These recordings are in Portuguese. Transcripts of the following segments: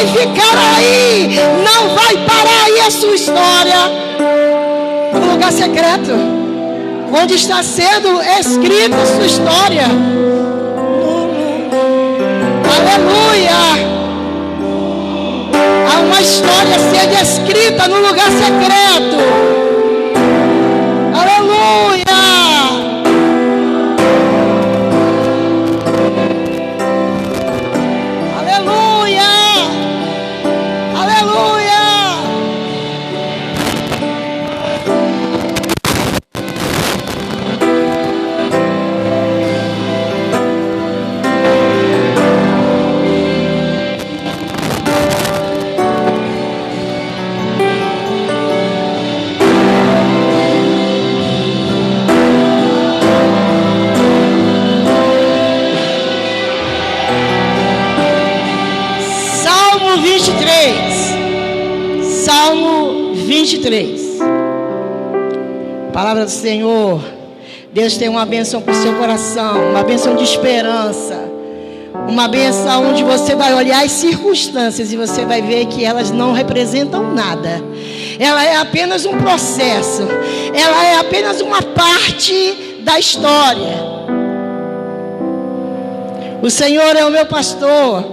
vai ficar aí, não vai parar aí a sua história. No lugar secreto, onde está sendo escrita a sua história. Aleluia. Há uma história sendo escrita no lugar secreto. Aleluia. Aleluia. Aleluia. Salmo 23. Palavra do Senhor. Deus tem uma bênção para o seu coração, uma bênção de esperança, uma bênção onde você vai olhar as circunstâncias e você vai ver que elas não representam nada. Ela é apenas um processo, ela é apenas uma parte da história. O Senhor é o meu pastor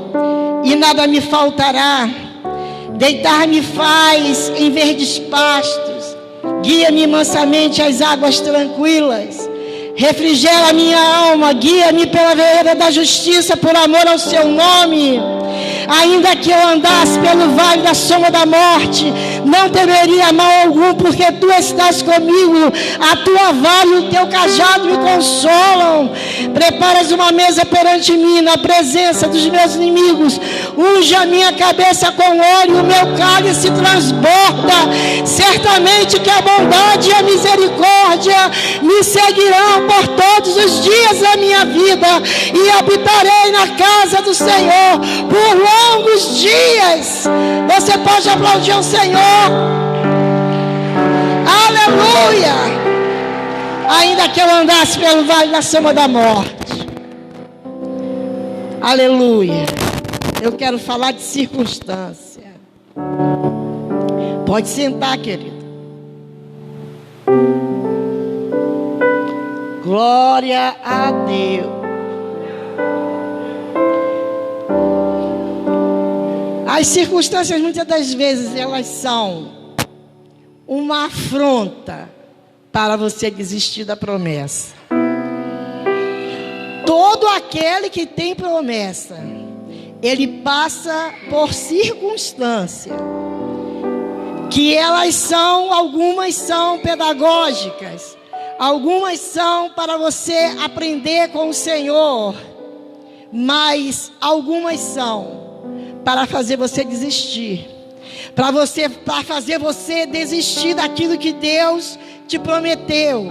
e nada me faltará. Deitar-me faz em verdes pastos, guia-me mansamente às águas tranquilas, refrigera a minha alma, guia-me pela vereda da justiça, por amor ao seu nome. Ainda que eu andasse pelo vale da sombra da morte, não temeria mal algum, porque tu estás comigo, a tua vara e o teu cajado me consolam. Preparas uma mesa perante mim, na presença dos meus inimigos, unge a minha cabeça com óleo, o meu cálice transborda. Certamente que a bondade e a misericórdia me seguirão por todos os dias da minha vida, e habitarei na casa do Senhor por longos dias. Você pode aplaudir ao Senhor. Aleluia. Ainda que eu andasse pelo vale da sombra da morte. Aleluia. Eu quero falar de circunstância. Pode sentar, querido. Glória a Deus. As circunstâncias, muitas das vezes, elas são uma afronta para você desistir da promessa. Todo aquele que tem promessa, ele passa por circunstâncias, que elas são, algumas são pedagógicas, algumas são para você aprender com o Senhor, mas algumas são para fazer você desistir, para fazer você desistir daquilo que Deus te prometeu,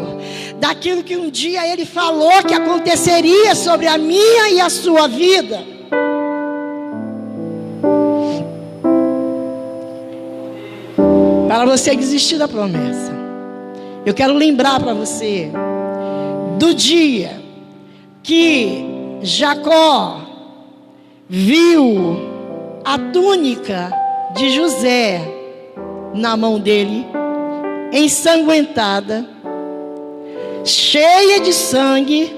daquilo que um dia Ele falou que aconteceria sobre a minha e a sua vida. Para você desistir da promessa. Eu quero lembrar para você do dia que Jacó viu a túnica de José na mão dele, ensanguentada, cheia de sangue,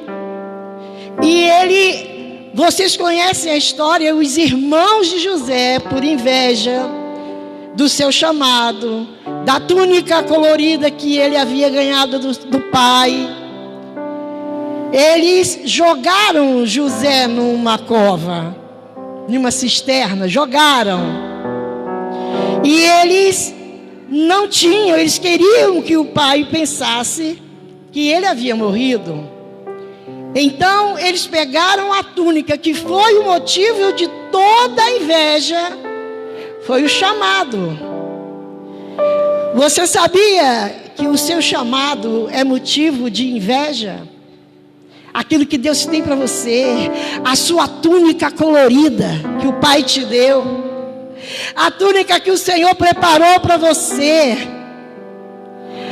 e vocês conhecem a história, os irmãos de José, por inveja do seu chamado, da túnica colorida que ele havia ganhado do pai, eles jogaram José numa cova, numa cisterna, jogaram. E eles não tinham, eles queriam que o pai pensasse que ele havia morrido. Então eles pegaram a túnica, que foi o motivo de toda a inveja, foi o chamado. Você sabia que o seu chamado é motivo de inveja? Aquilo que Deus tem para você, a sua túnica colorida que o Pai te deu, a túnica que o Senhor preparou para você,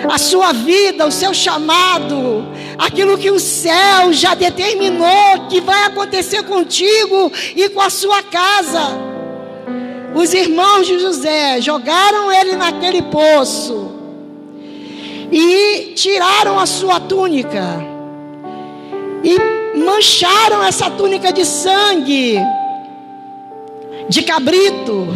a sua vida, o seu chamado, aquilo que o céu já determinou que vai acontecer contigo e com a sua casa. os irmãos de José jogaram ele naquele poço e tiraram a sua túnica e mancharam essa túnica de sangue de cabrito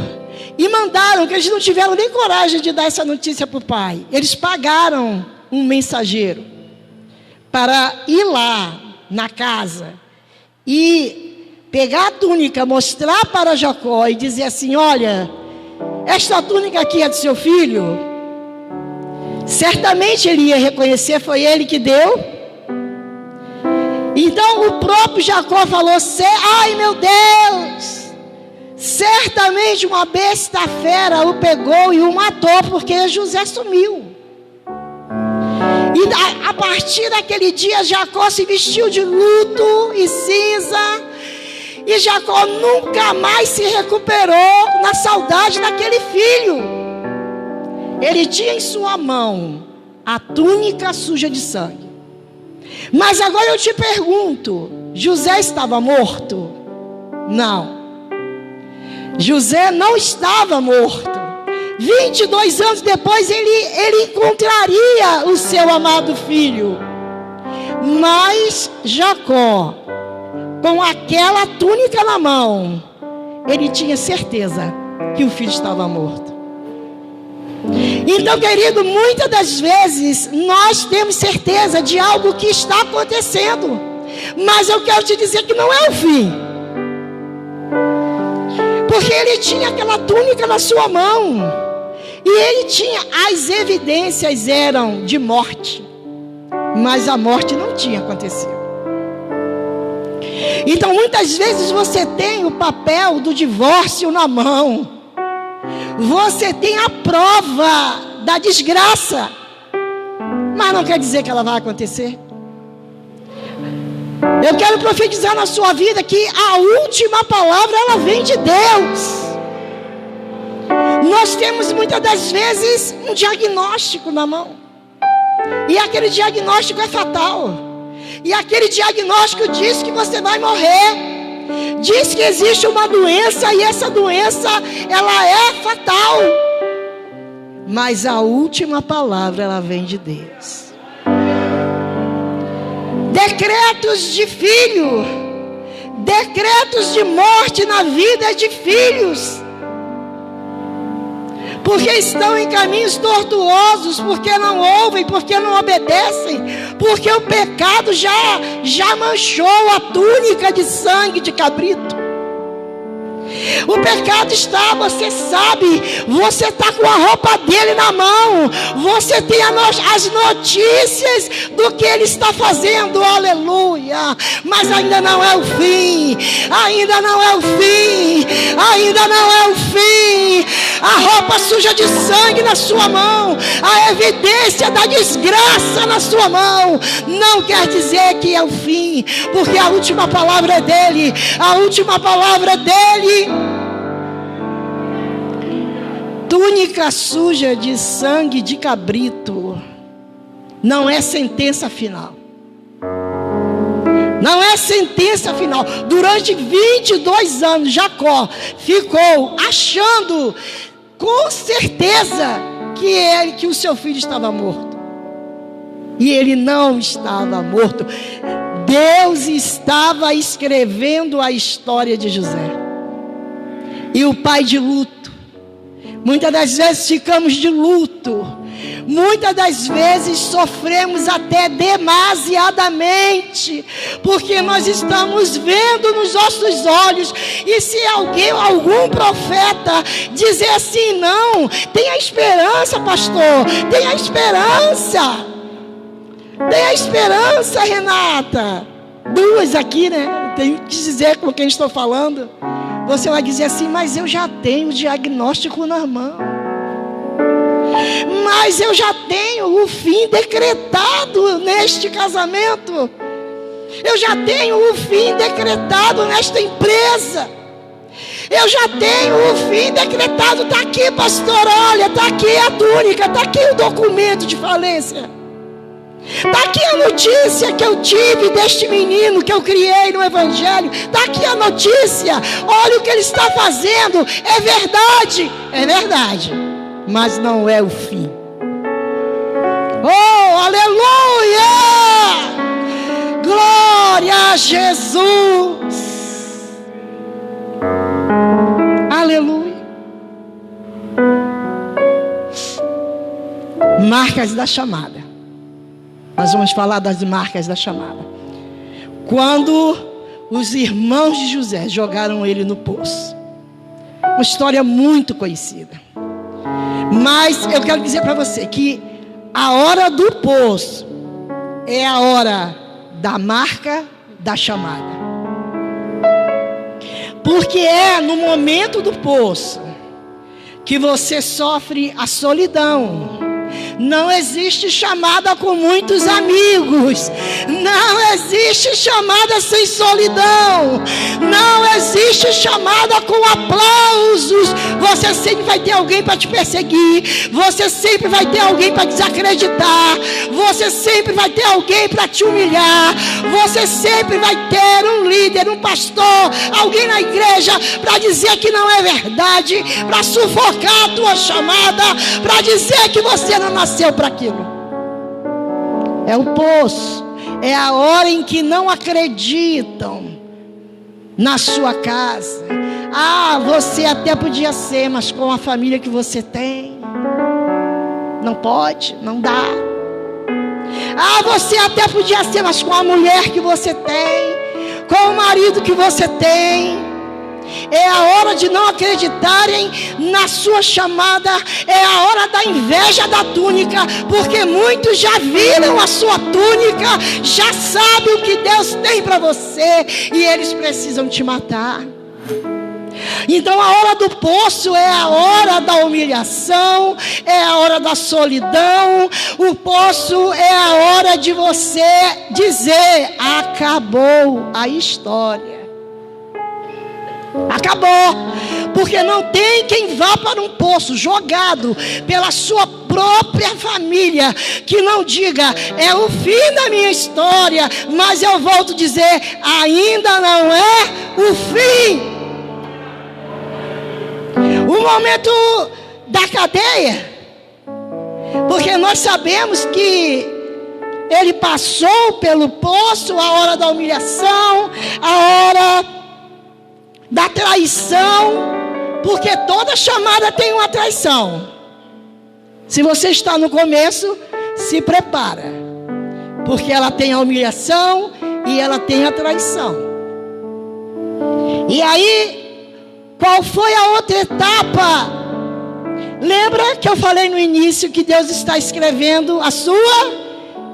e mandaram, que eles não tiveram nem coragem de dar essa notícia para o pai. Eles pagaram um mensageiro para ir lá na casa e pegar a túnica, mostrar para Jacó e dizer assim: olha, esta túnica aqui é do seu filho. Certamente ele ia reconhecer, foi ele que deu. Então o próprio Jacó falou: ai meu Deus, certamente uma besta fera o pegou e o matou, porque José sumiu. E a partir daquele dia Jacó se vestiu de luto e cinza, e Jacó nunca mais se recuperou na saudade daquele filho. Ele tinha em sua mão a túnica suja de sangue. Mas agora eu te pergunto: José estava morto? Não. José não estava morto. 22 anos depois ele encontraria o seu amado filho. Mas Jacó, com aquela túnica na mão, ele tinha certeza que o filho estava morto. Então, querido, muitas das vezes nós temos certeza de algo que está acontecendo, mas eu quero te dizer que não é o fim. Porque ele tinha aquela túnica na sua mão. E ele tinha, as evidências eram de morte. Mas a morte não tinha acontecido. Então muitas vezes você tem o papel do divórcio na mão. Você tem a prova da desgraça. Mas não quer dizer que ela vai acontecer. Eu quero profetizar na sua vida que a última palavra, ela vem de Deus. Nós temos muitas das vezes um diagnóstico na mão. E aquele diagnóstico é fatal. E aquele diagnóstico diz que você vai morrer. Diz que existe uma doença e essa doença, ela é fatal. Mas a última palavra, ela vem de Deus. Decretos de filho, decretos de morte na vida de filhos, porque estão em caminhos tortuosos, porque não ouvem, porque não obedecem, porque o pecado já manchou a túnica de sangue de cabrito. O pecado está, você sabe, você está com a roupa dele na mão, você tem as notícias do que ele está fazendo, aleluia, mas ainda não é o fim, ainda não é o fim, ainda não é o fim. A roupa suja de sangue na sua mão, a evidência da desgraça na sua mão, não quer dizer que é o fim, porque a última palavra é dele, a última palavra é dele. Túnica suja de sangue de cabrito não é sentença final. Não é sentença final. Durante 22 anos, Jacó ficou achando com certeza que o seu filho estava morto. E ele não estava morto. Deus estava escrevendo a história de José. E o pai de luto. Muitas das vezes ficamos de luto. Muitas das vezes sofremos até demasiadamente, porque nós estamos vendo nos nossos olhos. E se algum profeta dizer assim: não, tenha esperança, pastor, tenha esperança, tenha esperança, Renata. Duas aqui, né? Tenho que dizer com quem estou falando. Você vai dizer assim: mas eu já tenho o diagnóstico na mão, mas eu já tenho o fim decretado neste casamento, eu já tenho o fim decretado nesta empresa, eu já tenho o fim decretado. Está aqui, pastor, olha, está aqui a túnica, está aqui o documento de falência. Está aqui a notícia que eu tive deste menino que eu criei no Evangelho. Está aqui a notícia. Olha o que ele está fazendo. É verdade. Mas não é o fim. Oh, aleluia! Glória a Jesus. Aleluia. Marcas da chamada. Nós vamos falar das marcas da chamada. Quando os irmãos de José jogaram ele no poço. Uma história muito conhecida. Mas eu quero dizer para você que a hora do poço é a hora da marca da chamada. Porque é no momento do poço que você sofre a solidão. Não existe chamada com muitos amigos. Não existe chamada sem solidão. Não existe chamada com aplausos. Você sempre vai ter alguém para te perseguir. Você sempre vai ter alguém para desacreditar. Você sempre vai ter alguém para te humilhar. Você sempre vai ter um líder, um pastor, alguém na igreja para dizer que não é verdade, para sufocar a tua chamada, para dizer que você não nasceu para aquilo. É o poço. É a hora em que não acreditam na sua casa. Você até podia ser, mas com a família que você tem, não pode, não dá. Você até podia ser, mas com a mulher que você tem, com o marido que você tem. É a hora de não acreditarem na sua chamada. É a hora da inveja da túnica. Porque muitos já viram a sua túnica, já sabem o que Deus tem para você, e eles precisam te matar. Então a hora do poço é a hora da humilhação, é a hora da solidão. O poço é a hora de você dizer: acabou a história. Acabou. Porque não tem quem vá para um poço jogado pela sua própria família que não diga: é o fim da minha história. Mas eu volto a dizer: ainda não é o fim. O momento da cadeia, porque nós sabemos que ele passou pelo poço, a hora da humilhação, a hora da traição, porque toda chamada tem uma traição. Se você está no começo, se prepara, porque ela tem a humilhação e ela tem a traição. E aí, qual foi a outra etapa? Lembra que eu falei no início que Deus está escrevendo a sua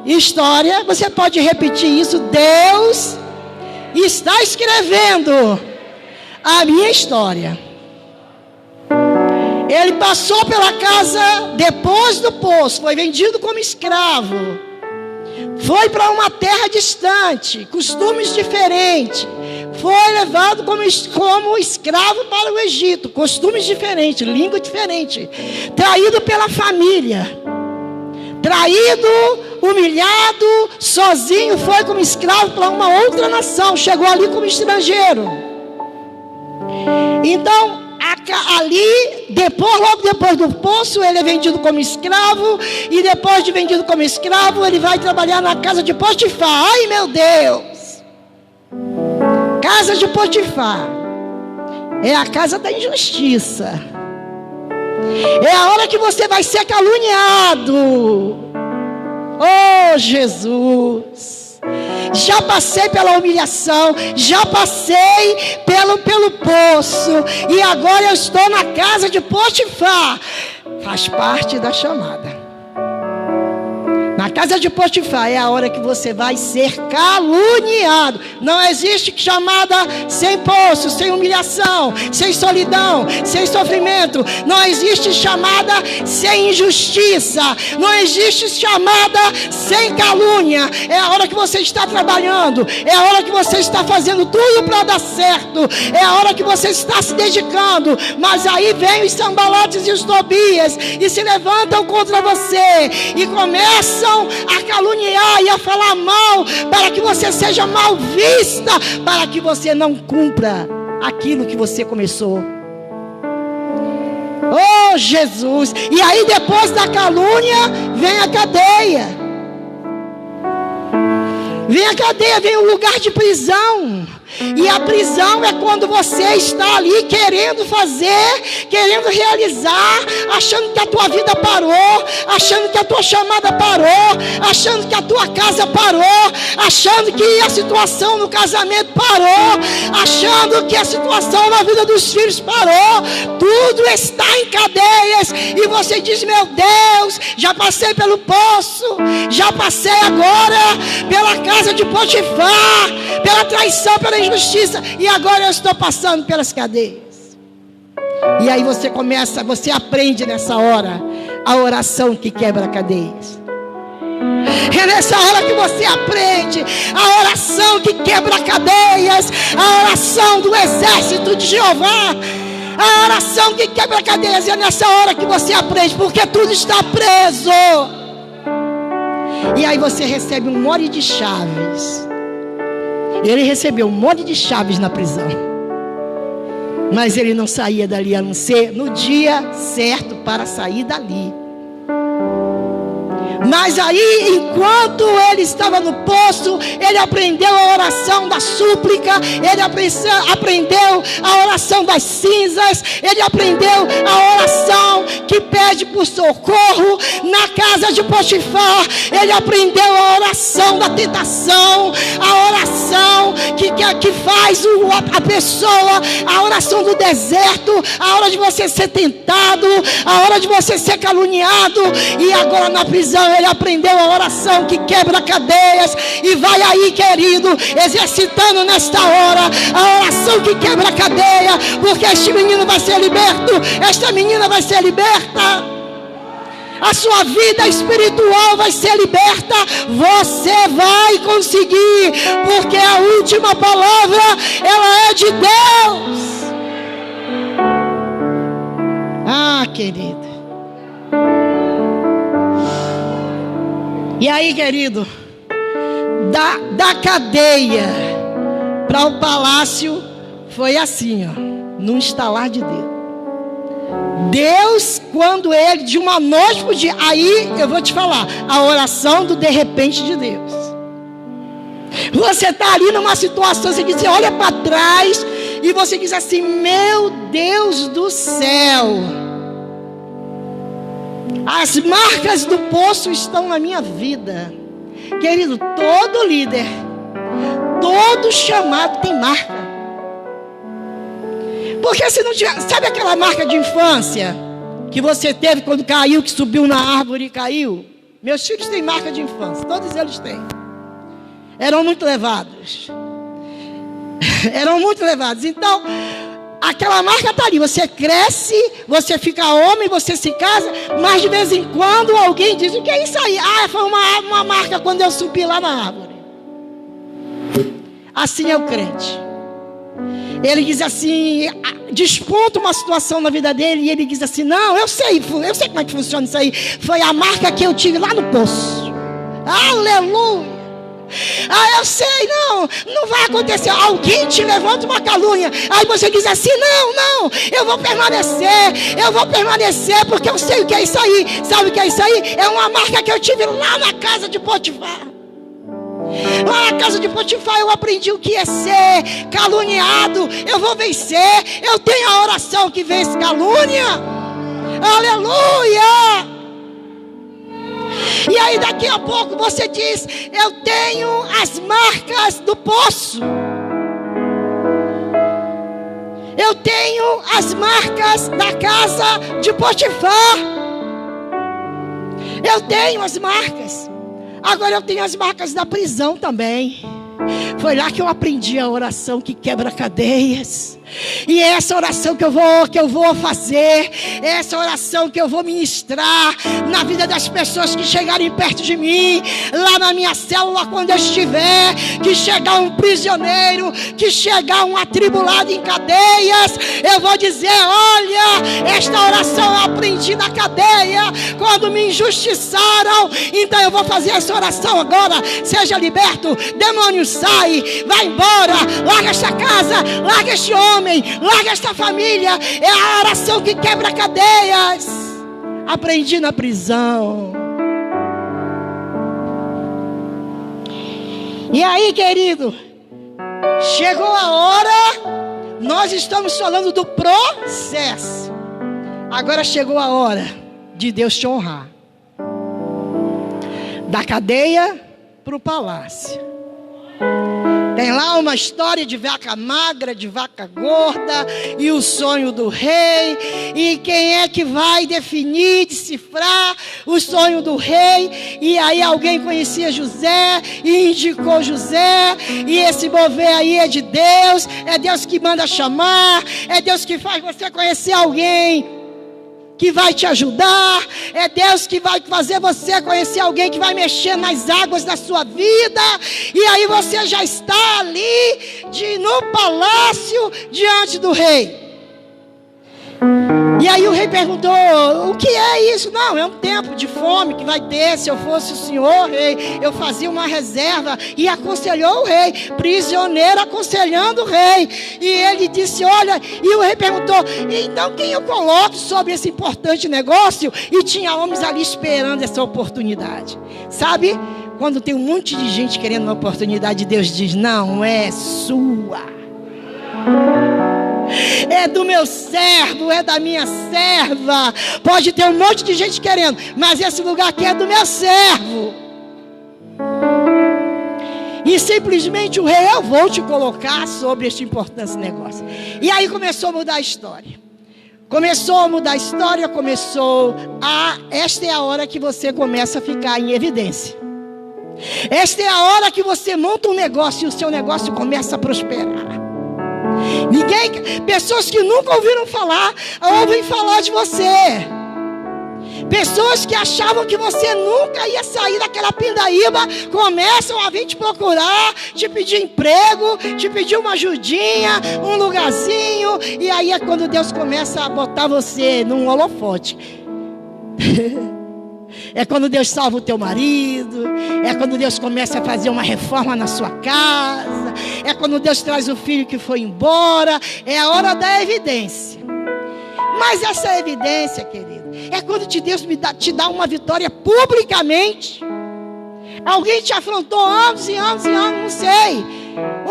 história? Você pode repetir isso: Deus está escrevendo a minha história. Ele passou pela casa depois do poço, foi vendido como escravo, foi para uma terra distante, costumes diferentes, foi levado como escravo para o Egito, costumes diferentes, língua diferente, traído pela família, traído, humilhado, sozinho, foi como escravo para uma outra nação, chegou ali como estrangeiro. Então, ali, logo depois do poço, ele é vendido como escravo. E depois de vendido como escravo, ele vai trabalhar na casa de Potifar. Ai, meu Deus! Casa de Potifar é a casa da injustiça. É a hora que você vai ser caluniado. Oh, Jesus! Já passei pela humilhação, já passei pelo poço, e agora eu estou na casa de Potifar. Faz parte da chamada. Na casa de Potifar é a hora que você vai ser caluniado. Não existe chamada sem poço, sem humilhação, sem solidão, sem sofrimento. Não existe chamada sem injustiça. Não existe chamada sem calúnia. É a hora que você está trabalhando. É a hora que você está fazendo tudo para dar certo. É a hora que você está se dedicando. Mas aí vem os Sanbalates e os Tobias e se levantam contra você e começam oração a caluniar e a falar mal, para que você seja mal vista, para que você não cumpra aquilo que você começou. Oh, Jesus! E aí depois da calúnia vem a cadeia. Vem a cadeia, vem o lugar de prisão. E a prisão é quando você está ali querendo fazer, querendo realizar, achando que a tua vida parou, achando que a tua chamada parou, achando que a tua casa parou, achando que a situação no casamento parou, achando que a situação na vida dos filhos parou. Tudo está em cadeias e você diz: meu Deus, já passei pelo poço, já passei agora pela casa de Potifar, pela traição, pela injustiça, e agora eu estou passando pelas cadeias. E aí você começa, você aprende nessa hora a oração que quebra cadeias. É nessa hora que você aprende a oração que quebra cadeias, a oração do exército de Jeová, a oração que quebra cadeias. É nessa hora que você aprende, porque tudo está preso. E aí você recebe um monte de chaves. Ele recebeu um monte de chaves na prisão, mas ele não saía dali a não ser no dia certo para sair dali. Mas aí, enquanto ele estava no poço, ele aprendeu a oração da súplica, ele aprendeu a oração das cinzas, ele aprendeu a oração que pede por socorro na casa de Potifar, ele aprendeu a oração da tentação, a oração que faz a pessoa, a oração do deserto, a hora de você ser tentado, a hora de você ser caluniado. E agora na prisão ele aprendeu a oração que quebra cadeias. E vai aí, querido, exercitando nesta hora a oração que quebra cadeia, porque este menino vai ser liberto, esta menina vai ser liberta, a sua vida espiritual vai ser liberta. Você vai conseguir, porque a última palavra, ela é de Deus. Ah, querido. E aí, querido, da cadeia para o palácio foi assim, ó, num estalar de dedo. Deus, quando ele, de uma noite para o dia, aí eu vou te falar, a oração do de repente de Deus. Você está ali numa situação, você diz, você olha para trás e você diz assim: meu Deus do céu, as marcas do poço estão na minha vida. Querido, todo líder, todo chamado tem marca. Porque se não tiver, sabe aquela marca de infância que você teve quando caiu, que subiu na árvore e caiu? Meus filhos têm marca de infância, todos eles têm. Eram muito levados. Eram muito levados. Então, aquela marca está ali. Você cresce, você fica homem, você se casa, mas de vez em quando alguém diz: o que é isso aí? Ah, foi uma marca quando eu subi lá na árvore. Assim é o crente. Ele diz assim, desponta uma situação na vida dele e ele diz assim: não, eu sei como é que funciona isso aí. Foi a marca que eu tive lá no poço. Aleluia. Ah, eu sei, não vai acontecer. Alguém te levanta uma calúnia, aí você diz assim: não, eu vou permanecer, porque eu sei o que é isso aí. Sabe o que é isso aí? É uma marca que eu tive lá na casa de Potifar. Lá na casa de Potifar eu aprendi o que é ser caluniado. Eu vou vencer. Eu tenho a oração que vence calúnia. Aleluia. E aí daqui a pouco você diz: eu tenho as marcas do poço. Eu tenho as marcas da casa de Potifar. Eu tenho as marcas. Agora eu tenho as marcas da prisão também. Foi lá que eu aprendi a oração que quebra cadeias. E é essa oração que eu vou fazer, é essa oração que eu vou ministrar na vida das pessoas que chegarem perto de mim, lá na minha célula, quando eu estiver, que chegar um prisioneiro, que chegar um atribulado em cadeias, eu vou dizer: olha, esta oração eu aprendi na cadeia, quando me injustiçaram, então eu vou fazer essa oração agora. Seja liberto, demônio sai, vai embora, larga esta casa, larga este homem, larga esta família. É a oração que quebra cadeias. Aprendi na prisão. E aí, querido, chegou a hora. Nós estamos falando do processo. Agora chegou a hora de Deus te honrar. Da cadeia para o palácio. Tem lá uma história de vaca magra, de vaca gorda, e o sonho do rei. E quem é que vai definir, decifrar o sonho do rei? E aí alguém conhecia José e indicou José. E esse mover aí é de Deus. É Deus que manda chamar. É Deus que faz você conhecer alguém que vai te ajudar. É Deus que vai fazer você conhecer alguém que vai mexer nas águas da sua vida. E aí você já está ali no palácio diante do rei. E aí o rei perguntou: o que é isso? Não, é um tempo de fome que vai ter. Se eu fosse o senhor, rei, eu fazia uma reserva. E aconselhou o rei, prisioneiro aconselhando o rei. E ele disse: olha, e o rei perguntou: então quem eu coloco sobre esse importante negócio? E tinha homens ali esperando essa oportunidade. Sabe, quando tem um monte de gente querendo uma oportunidade, Deus diz: não é sua. É do meu servo, é da minha serva. Pode ter um monte de gente querendo, mas esse lugar aqui é do meu servo. E simplesmente o rei: eu vou te colocar sobre este importante negócio. E aí começou a mudar a história. Esta é a hora que você começa a ficar em evidência. Esta é a hora que você monta um negócio e o seu negócio começa a prosperar. Pessoas que nunca ouviram falar, ouvem falar de você. Pessoas que achavam que você nunca ia sair daquela pindaíba, começam a vir te procurar, te pedir emprego, te pedir uma ajudinha, um lugarzinho. E aí é quando Deus começa a botar você num holofote. É quando Deus salva o teu marido. É quando Deus começa a fazer uma reforma na sua casa. É quando Deus traz o filho que foi embora. É a hora da evidência. Mas essa evidência, querido, é quando Deus te dá uma vitória publicamente. Alguém te afrontou anos e anos e anos, não sei.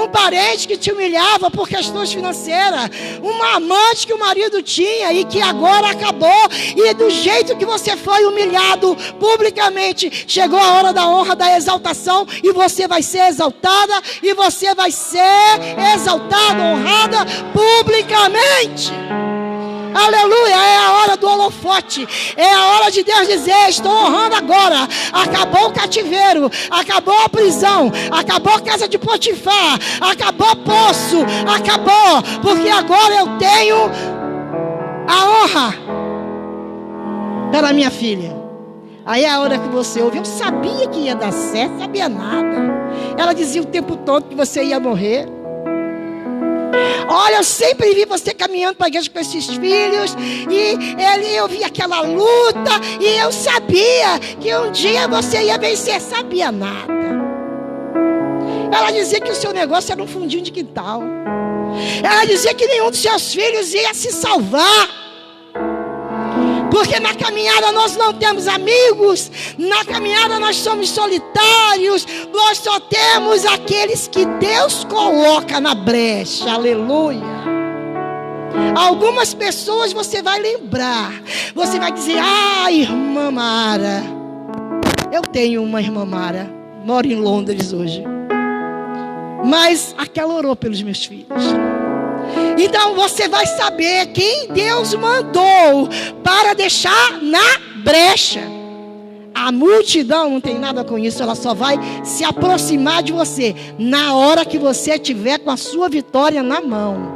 Um parente que te humilhava por questões financeiras. Uma amante que o marido tinha e que agora acabou. E do jeito que você foi humilhado publicamente, chegou a hora da honra, da exaltação. E você vai ser exaltada. E você vai ser exaltada, honrada publicamente. Aleluia, é a hora do holofote. É a hora de Deus dizer: estou honrando agora. Acabou o cativeiro, acabou a prisão, acabou a casa de Potifar, acabou o poço, acabou, porque agora eu tenho a honra pela minha filha. Aí é a hora que você ouve: eu sabia que ia dar certo, sabia nada. Ela dizia o tempo todo que você ia morrer. Olha, eu sempre vi você caminhando para a igreja com esses filhos. E eu vi aquela luta. E eu sabia que um dia você ia vencer. Sabia nada. Ela dizia que o seu negócio era um fundinho de quintal. Ela dizia que nenhum dos seus filhos ia se salvar. Porque na caminhada nós não temos amigos. Na caminhada nós somos solitários. Nós só temos aqueles que Deus coloca na brecha. Aleluia. Algumas pessoas você vai lembrar. Você vai dizer: ah, irmã Mara. Eu tenho uma irmã Mara. Moro em Londres hoje. Mas aquela orou pelos meus filhos. Então você vai saber quem Deus mandou para deixar na brecha. A multidão não tem nada com isso. Ela só vai se aproximar de você na hora que você estiver com a sua vitória na mão.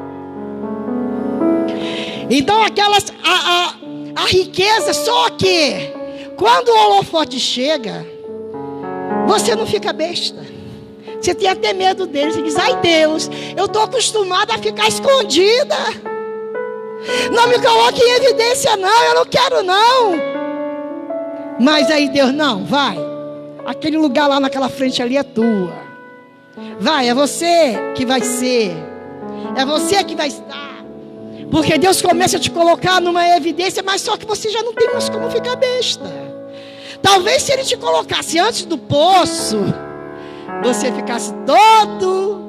Então a riqueza, só que quando o holofote chega, você não fica besta. Você tem até medo dele. Você diz: ai Deus, eu estou acostumada a ficar escondida. Não me coloque em evidência não, eu não quero não. Mas aí Deus: não, vai. Aquele lugar lá naquela frente ali é tua. Vai, é você que vai ser. É você que vai estar. Porque Deus começa a te colocar numa evidência, mas só que você já não tem mais como ficar besta. Talvez se Ele te colocasse antes do poço, você ficasse todo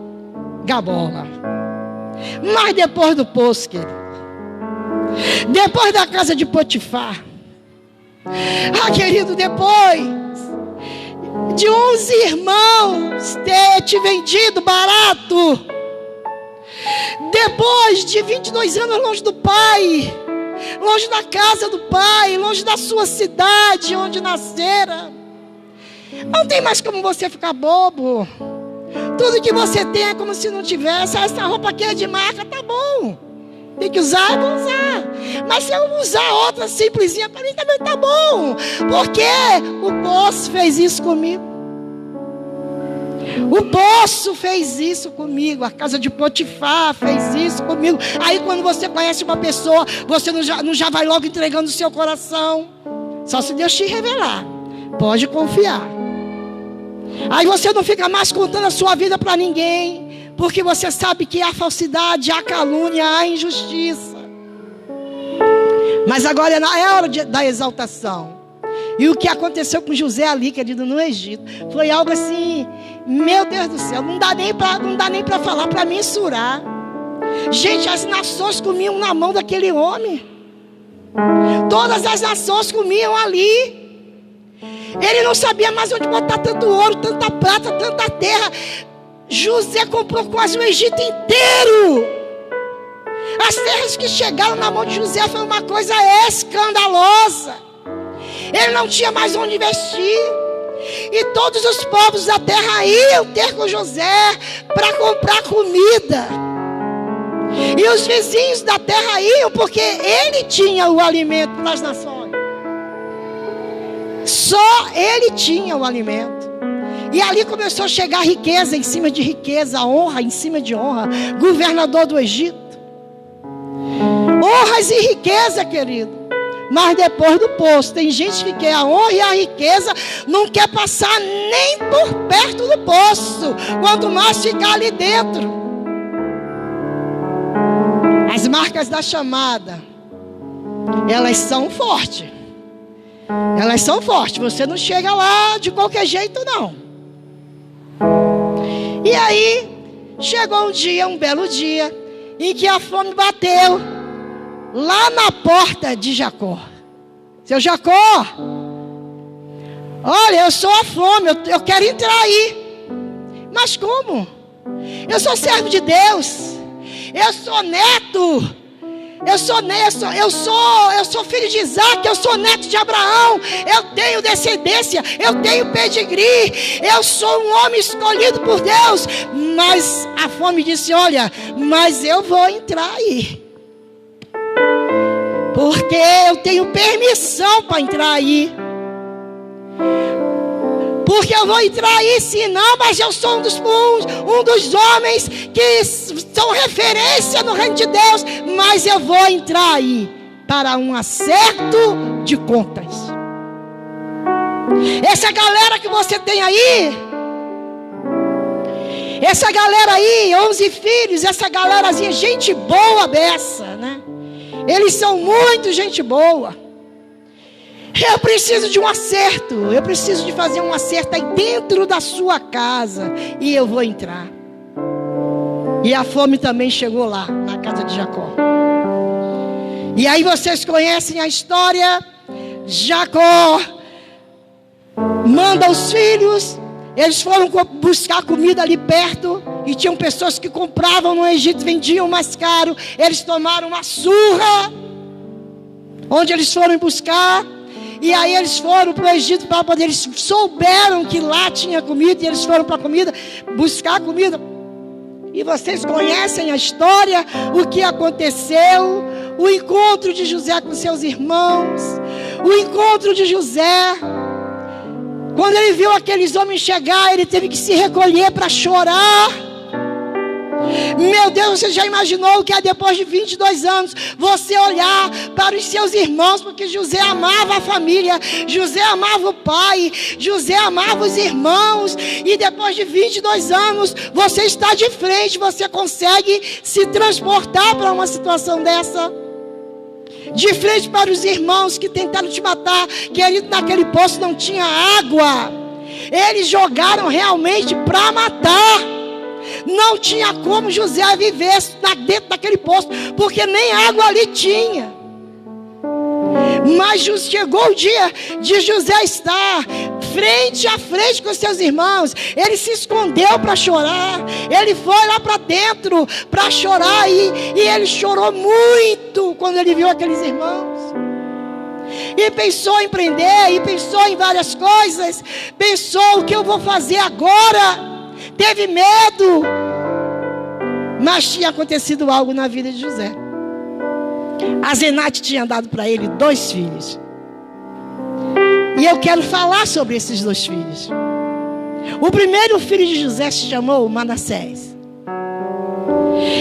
gabola. Mas depois do poço, querido, depois da casa de Potifar, querido, depois de 11 irmãos ter te vendido barato, depois de 22 anos longe do pai, longe da casa do pai, longe da sua cidade onde nascera, não tem mais como você ficar bobo. Tudo que você tem é como se não tivesse. Essa roupa aqui é de marca, tá bom. Tem que usar, eu vou usar. Mas se eu usar outra simplesinha, para mim também tá bom. Porque o poço fez isso comigo. O poço fez isso comigo. A casa de Potifar fez isso comigo. Aí quando você conhece uma pessoa, você não já vai logo entregando o seu coração. Só se Deus te revelar. Pode confiar. Aí você não fica mais contando a sua vida para ninguém, porque você sabe que há falsidade, há calúnia, há injustiça. Mas agora é hora da exaltação. E o que aconteceu com José ali, querido, no Egito, foi algo assim, meu Deus do céu, não dá nem para falar, para mensurar. Gente, as nações comiam na mão daquele homem. Todas as nações comiam ali. Ele não sabia mais onde botar tanto ouro, tanta prata, tanta terra. José comprou quase o Egito inteiro. As terras que chegaram na mão de José foi uma coisa escandalosa. Ele não tinha mais onde investir. E todos os povos da terra iam ter com José para comprar comida. E os vizinhos da terra iam porque ele tinha o alimento para as nações. Só ele tinha o alimento. E ali começou a chegar riqueza em cima de riqueza, honra em cima de honra. Governador do Egito. Honras e riqueza, querido. Mas depois do poço, tem gente que quer a honra e a riqueza, não quer passar nem por perto do poço, quanto mais ficar ali dentro. As marcas da chamada, elas são fortes. Elas são fortes. Você não chega lá de qualquer jeito, não. E aí chegou um belo dia, em que a fome bateu lá na porta de Jacó. Seu Jacó, olha, eu sou a fome, eu quero entrar aí. Mas como? Eu sou servo de Deus. Eu sou neto. Eu sou filho de Isaac, eu sou neto de Abraão, eu tenho descendência, eu tenho pedigree, eu sou um homem escolhido por Deus. Mas a fome disse: olha, mas eu vou entrar aí, porque eu tenho permissão para entrar aí. Porque eu vou entrar aí, sim, não, mas eu sou um dos homens que são referência no reino de Deus. Mas eu vou entrar aí para um acerto de contas. Essa galera que você tem aí, essa galera aí, 11 filhos, essa galerazinha, gente boa beça, né? Eles são muito gente boa. Eu preciso de um acerto. Eu preciso de fazer um acerto aí dentro da sua casa. E eu vou entrar. E a fome também chegou lá, na casa de Jacó. E aí vocês conhecem a história. Jacó manda os filhos. Eles foram buscar comida ali perto. E tinham pessoas que compravam no Egito, vendiam mais caro. Eles tomaram uma surra onde eles foram buscar. E aí eles foram para o Egito para poder, eles souberam que lá tinha comida, e eles foram para a comida, buscar comida. E vocês conhecem a história, o que aconteceu, o encontro de José com seus irmãos, o encontro de José. Quando ele viu aqueles homens chegar, ele teve que se recolher para chorar. Meu Deus, você já imaginou que depois de 22 anos, você olhar para os seus irmãos, porque José amava a família, José amava o pai, José amava os irmãos, e depois de 22 anos, você está de frente, você consegue se transportar para uma situação dessa? De frente para os irmãos que tentaram te matar, querido, naquele poço não tinha água, eles jogaram realmente para matar. Não tinha como José viver dentro daquele poço, porque nem água ali tinha. Mas chegou o dia de José estar frente a frente com seus irmãos. Ele se escondeu para chorar. Ele foi lá para dentro para chorar. E ele chorou muito quando ele viu aqueles irmãos. E pensou em prender, e pensou em várias coisas. Pensou: o que eu vou fazer agora? Teve medo. Mas tinha acontecido algo na vida de José. Asenate tinha dado para ele 2 filhos. E eu quero falar sobre esses 2 filhos. O primeiro filho de José se chamou Manassés.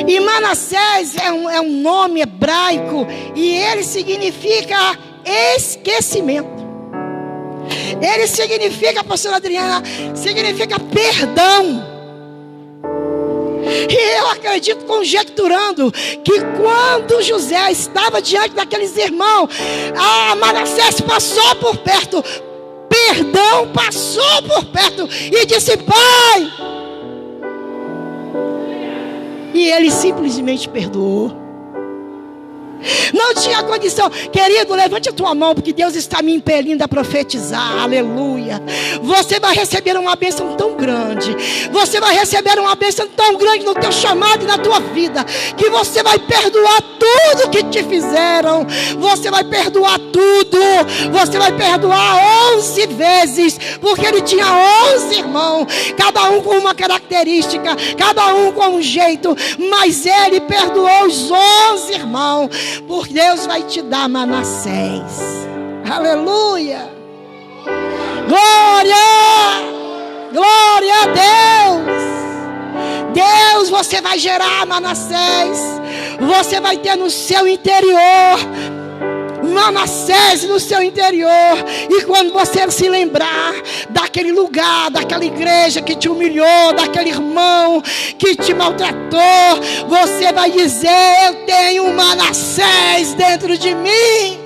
E Manassés é um nome hebraico, e ele significa esquecimento. Ele significa, pastora Adriana, significa perdão. E eu acredito, conjecturando, que quando José estava diante daqueles irmãos, Manassés passou por perto, perdão passou por perto, e disse: pai. E ele simplesmente perdoou. Não tinha condição. Querido, levante a tua mão, porque Deus está me impelindo a profetizar. Aleluia. Você vai receber uma bênção tão grande. Você vai receber uma bênção tão grande no teu chamado e na tua vida, que você vai perdoar tudo que te fizeram. Você vai perdoar tudo. Você vai perdoar 11 vezes, porque ele tinha 11 irmãos, cada um com uma característica, cada um com um jeito, mas ele perdoou os 11 irmãos. Porque Deus vai te dar Manassés. Aleluia. Glória. Glória a Deus. Deus, você vai gerar Manassés. Você vai ter no seu interior Manassés no seu interior. E quando você se lembrar daquele lugar, daquela igreja que te humilhou, daquele irmão que te maltratou, você vai dizer: eu tenho um Manassés dentro de mim.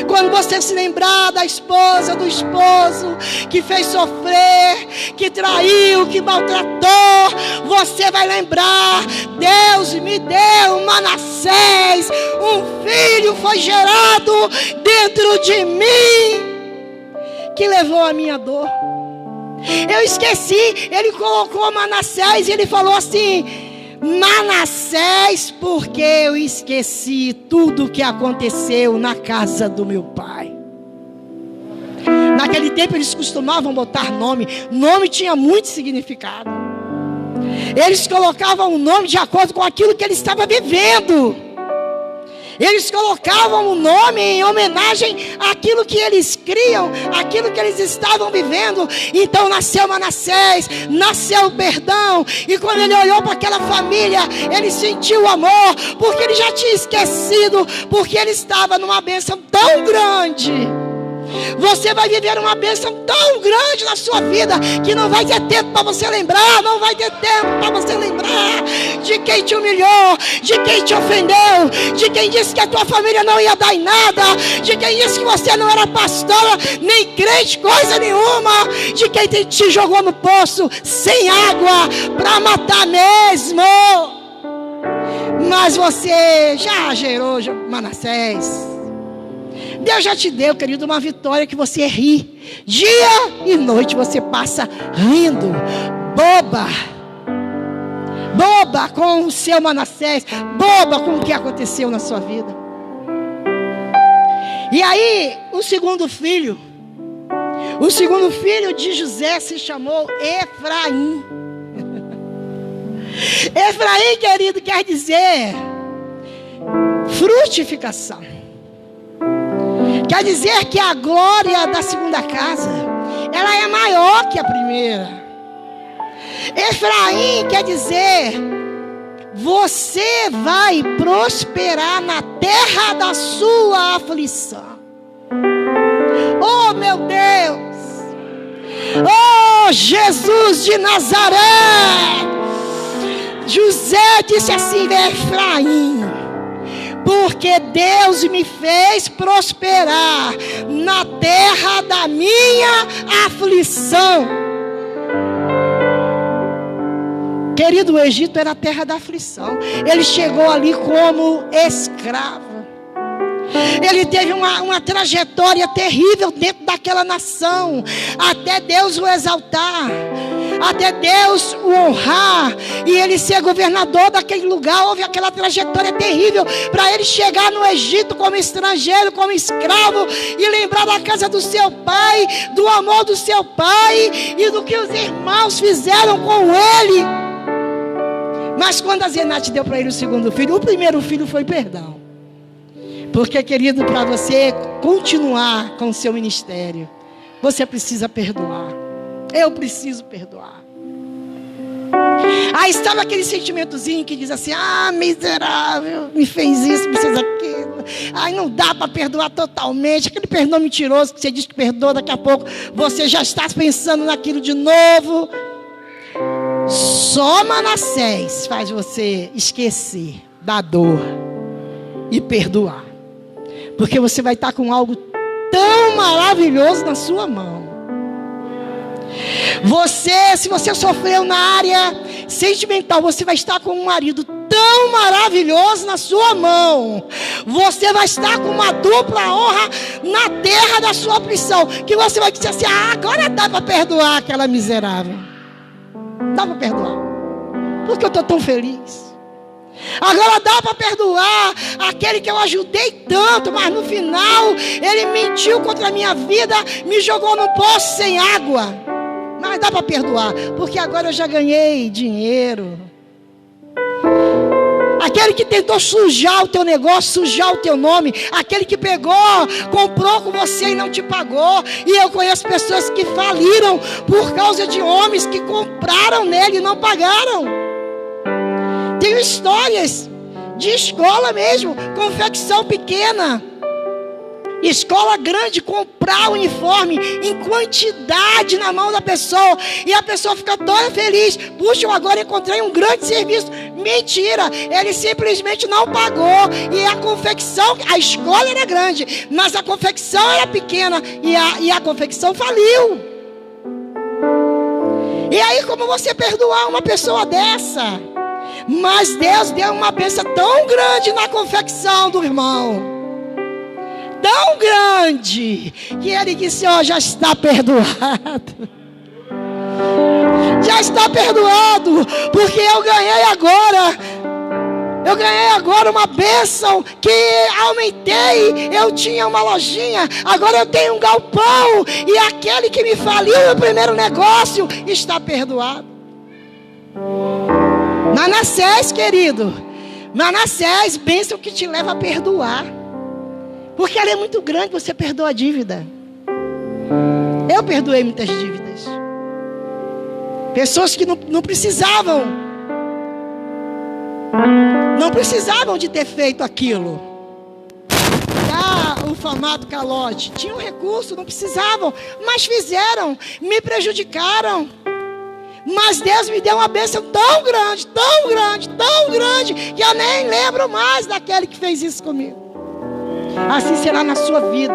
Quando você se lembrar da esposa, do esposo que fez sofrer, que traiu, que maltratou, você vai lembrar: Deus me deu Manassés, um filho foi gerado dentro de mim, que levou a minha dor. Eu esqueci, ele colocou Manassés e ele falou assim: Manassés, porque eu esqueci tudo o que aconteceu na casa do meu pai. Naquele tempo eles costumavam botar nome. Nome tinha muito significado. Eles colocavam o nome de acordo com aquilo que ele estava vivendo. Eles colocavam o nome em homenagem àquilo que eles criam, àquilo que eles estavam vivendo. Então nasceu Manassés, nasceu o perdão. E quando ele olhou para aquela família, ele sentiu o amor, porque ele já tinha esquecido, porque ele estava numa bênção tão grande. Você vai viver uma bênção tão grande na sua vida, que não vai ter tempo para você lembrar. Não vai ter tempo para você lembrar de quem te humilhou, de quem te ofendeu, de quem disse que a tua família não ia dar em nada, de quem disse que você não era pastora, nem crente, coisa nenhuma, de quem te jogou no poço sem água para matar mesmo. Mas você já gerou Manassés. Deus já te deu, querido, uma vitória que você ri. Dia e noite você passa rindo. Boba com o seu Manassés. Boba com o que aconteceu na sua vida. E aí, o segundo filho de José se chamou Efraim. Efraim, querido, quer dizer frutificação. Quer dizer que a glória da segunda casa, ela é maior que a primeira. Efraim quer dizer, você vai prosperar na terra da sua aflição. Oh, meu Deus! Oh, Jesus de Nazaré! José disse assim: Efraim, porque Deus me fez prosperar na terra da minha aflição. Querido, o Egito era a terra da aflição. Ele chegou ali como escravo. Ele teve uma trajetória terrível dentro daquela nação, até Deus o exaltar, até Deus o honrar, e ele ser governador daquele lugar. Houve aquela trajetória terrível para ele chegar no Egito como estrangeiro, como escravo, e lembrar da casa do seu pai, do amor do seu pai e do que os irmãos fizeram com ele. Mas quando a Zenate deu para ele o segundo filho, o primeiro filho foi perdão. Porque, querido, para você continuar com o seu ministério, você precisa perdoar. Eu preciso perdoar. Aí estava aquele sentimentozinho que diz assim: ah, miserável, me fez isso, me fez aquilo. Ai, não dá para perdoar totalmente. Aquele perdão mentiroso que você diz que perdoa, daqui a pouco você já está pensando naquilo de novo. Só Manassés faz você esquecer da dor e perdoar. Porque você vai estar com algo tão maravilhoso na sua mão. Se você sofreu na área sentimental, você vai estar com um marido tão maravilhoso na sua mão. Você vai estar com uma dupla honra na terra da sua aflição. Que você vai dizer assim: ah, agora dá para perdoar aquela miserável. Dá para perdoar. Porque eu estou tão feliz. Agora dá para perdoar aquele que eu ajudei tanto, mas no final ele mentiu contra a minha vida, me jogou no poço sem água. Mas dá para perdoar, porque agora eu já ganhei dinheiro. Aquele que tentou sujar o teu negócio, sujar o teu nome, aquele que pegou, comprou com você e não te pagou. E eu conheço pessoas que faliram por causa de homens que compraram nele e não pagaram. Tenho histórias de escola mesmo, confecção pequena, escola grande, comprar uniforme em quantidade na mão da pessoa, e a pessoa fica toda feliz. Puxa, eu agora encontrei um grande serviço. Mentira, ele simplesmente não pagou. E a confecção, a escola era grande, mas a confecção era pequena, e a confecção faliu. E aí, como você perdoar uma pessoa dessa? Mas Deus deu uma bênção tão grande na confecção do irmão, tão grande, que ele disse: ó, já está perdoado. Já está perdoado, porque eu ganhei agora uma bênção que aumentei. Eu tinha uma lojinha, agora eu tenho um galpão, e aquele que me faliu no primeiro negócio está perdoado. Manassés, querido, Manassés, bênção que te leva a perdoar, porque ela é muito grande. Você perdoa a dívida. Eu perdoei muitas dívidas, pessoas que não precisavam de ter feito aquilo. O famoso calote, tinham recurso, não precisavam, mas fizeram, me prejudicaram. Mas Deus me deu uma bênção tão grande, tão grande, tão grande, que eu nem lembro mais daquele que fez isso comigo. Assim será na sua vida.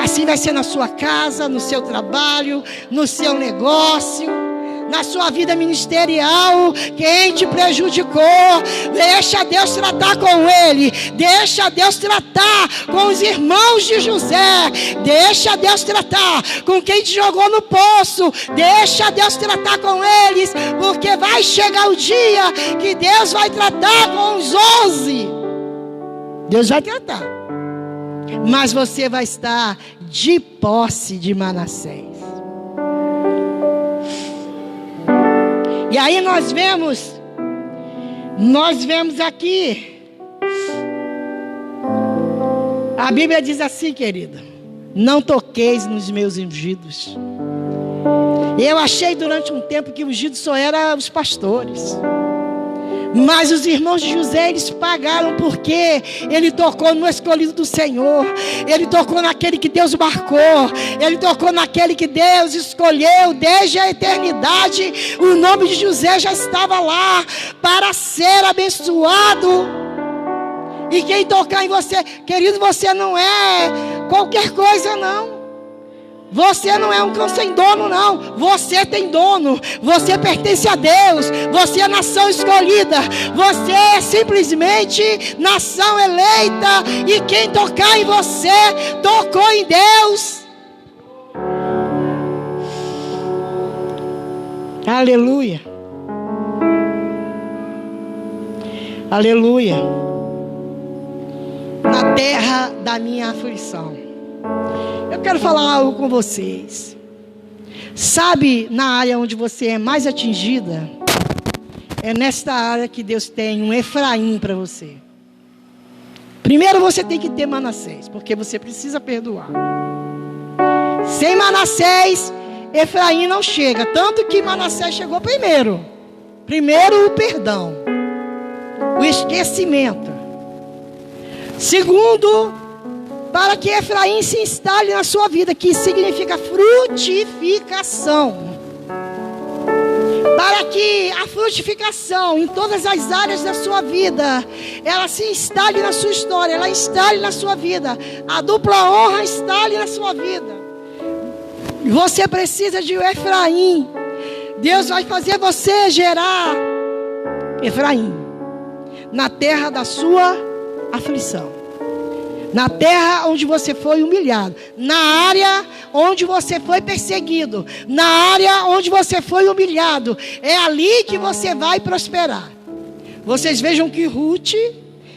Assim vai ser na sua casa, no seu trabalho, no seu negócio, na sua vida ministerial. Quem te prejudicou, deixa Deus tratar com ele. Deixa Deus tratar com os irmãos de José. Deixa Deus tratar com quem te jogou no poço. Deixa Deus tratar com eles, porque vai chegar o dia que Deus vai tratar com os 11. Deus vai tratar, mas você vai estar de posse de Manassés. E aí nós vemos aqui A Bíblia diz assim, querida: não toqueis nos meus ungidos. Eu achei durante um tempo que ungido só era os pastores. Mas os irmãos de José, eles pagaram, porque ele tocou no escolhido do Senhor. Ele tocou naquele que Deus marcou. Ele tocou naquele que Deus escolheu desde a eternidade. O nome de José já estava lá para ser abençoado. E quem tocar em você, querido, você não é qualquer coisa, não. Você não é um cão sem dono, não. Você tem dono. Você pertence a Deus. Você é nação escolhida. Você é simplesmente nação eleita. E quem tocar em você, tocou em Deus. Aleluia. Aleluia. Na terra da minha aflição. Eu quero falar algo com vocês. Sabe, na área onde você é mais atingida, é nesta área que Deus tem um Efraim para você. Primeiro você tem que ter Manassés, porque você precisa perdoar. Sem Manassés, Efraim não chega. Tanto que Manassés chegou primeiro. Primeiro o perdão, o esquecimento. Segundo, para que Efraim se instale na sua vida, que significa frutificação. Para que a frutificação em todas as áreas da sua vida, ela se instale na sua história, ela instale na sua vida. A dupla honra instale na sua vida. Você precisa de Efraim. Deus vai fazer você gerar Efraim na terra da sua aflição. Na terra onde você foi humilhado. Na área onde você foi perseguido. Na área onde você foi humilhado. É ali que você vai prosperar. Vocês vejam que Ruth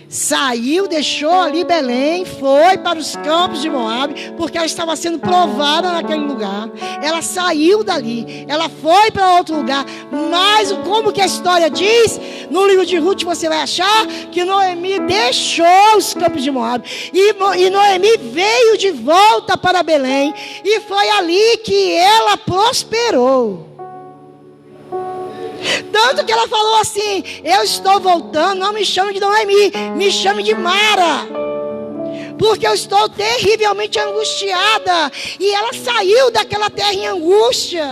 saiu, deixou ali Belém, foi para os campos de Moabe, porque ela estava sendo provada naquele lugar. Ela saiu dali, ela foi para outro lugar. Mas como que a história diz? No livro de Ruth você vai achar que Noemi deixou os campos de Moabe e Noemi veio de volta para Belém, e foi ali que ela prosperou. Tanto que ela falou assim: eu estou voltando, não me chame de Noemi, me chame de Mara, porque eu estou terrivelmente angustiada. E ela saiu daquela terra em angústia.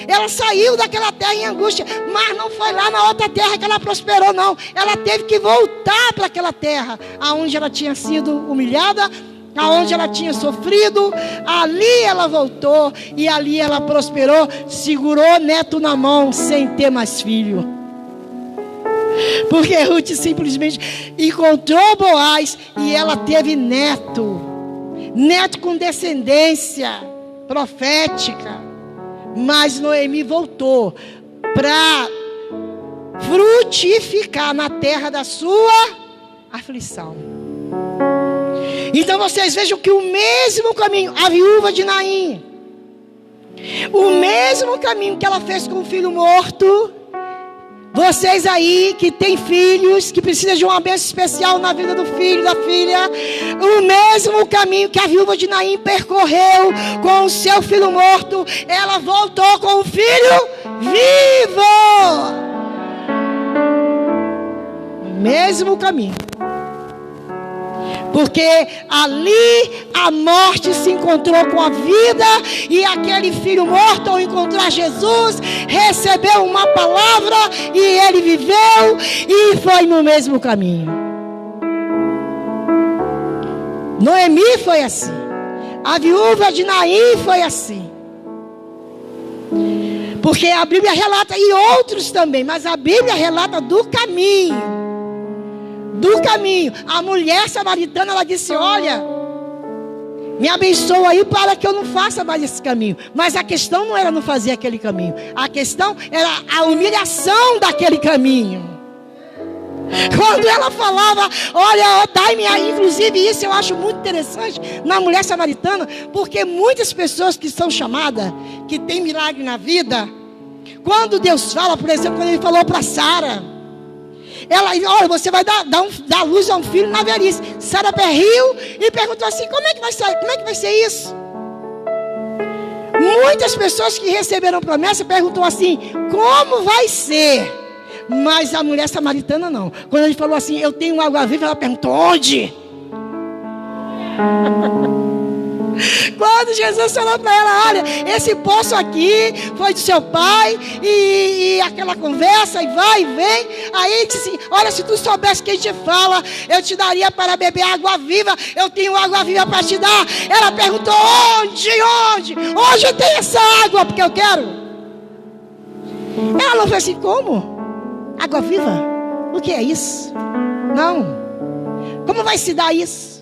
Ela saiu daquela terra em angústia, mas não foi lá na outra terra que ela prosperou, não. Ela teve que voltar para aquela terra aonde ela tinha sido humilhada, aonde ela tinha sofrido. Ali ela voltou e ali ela prosperou. Segurou neto na mão sem ter mais filho, porque Ruth simplesmente encontrou Boaz e ela teve neto com descendência profética. Mas Noemi voltou para frutificar na terra da sua aflição. Então vocês vejam que o mesmo caminho, a viúva de Naim, o mesmo caminho que ela fez com o filho morto, vocês aí que têm filhos, que precisam de uma bênção especial na vida do filho, da filha, o mesmo caminho que a viúva de Naim percorreu com o seu filho morto, ela voltou com o filho vivo. O mesmo caminho. Porque ali a morte se encontrou com a vida, e aquele filho morto, ao encontrar Jesus, recebeu uma palavra e ele viveu e foi no mesmo caminho. Noemi foi assim, a viúva de Naim foi assim. Porque a Bíblia relata, e outros também, mas a Bíblia relata do caminho. A mulher samaritana, ela disse: olha, me abençoa aí para que eu não faça mais esse caminho. Mas a questão não era não fazer aquele caminho, a questão era a humilhação daquele caminho. Quando ela falava: olha, dai-me aí. Inclusive isso eu acho muito interessante na mulher samaritana, porque muitas pessoas que são chamadas, que tem milagre na vida, quando Deus fala, por exemplo, quando ele falou para Sara, Ela, olha, você vai dar luz a um filho na velhice. Sarapé riu e perguntou assim: como é que vai ser isso? Muitas pessoas que receberam promessa perguntou assim: como vai ser? Mas a mulher samaritana não. Quando ele falou assim: eu tenho água viva, ela perguntou: onde? Quando Jesus falou para ela: olha, esse poço aqui foi do seu pai, e aquela conversa, e vai e vem. Aí ele disse assim: olha, se tu soubesse quem te fala, eu te daria para beber água viva. Eu tenho água viva para te dar. Ela perguntou: onde tem essa água? Porque eu quero. Ela não falou assim: como? Água viva? O que é isso? Não. Como vai se dar isso?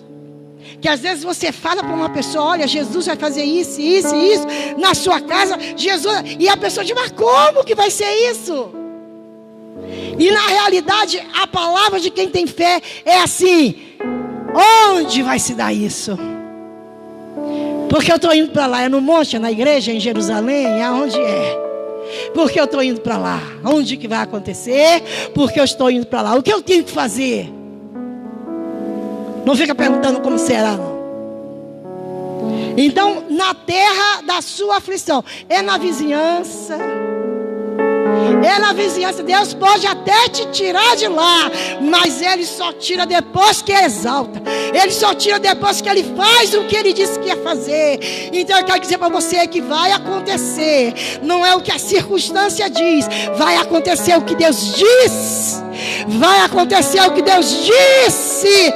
Que às vezes você fala para uma pessoa: olha, Jesus vai fazer isso, isso e isso na sua casa, Jesus, e a pessoa diz: mas como que vai ser isso? E na realidade, a palavra de quem tem fé é assim: onde vai se dar isso? Porque eu estou indo para lá, é no monte, é na igreja, em Jerusalém, é onde é? Porque eu estou indo para lá. Onde que vai acontecer? Porque eu estou indo para lá. O que eu tenho que fazer? Não fica perguntando como será, não. Então, na terra da sua aflição, é na vizinhança. É na vizinhança. Deus pode até te tirar de lá, mas Ele só tira depois que exalta. Ele só tira depois que Ele faz o que Ele disse que ia fazer. Então eu quero dizer para você que vai acontecer. Não é o que a circunstância diz. Vai acontecer o que Deus diz. Vai acontecer o que Deus disse.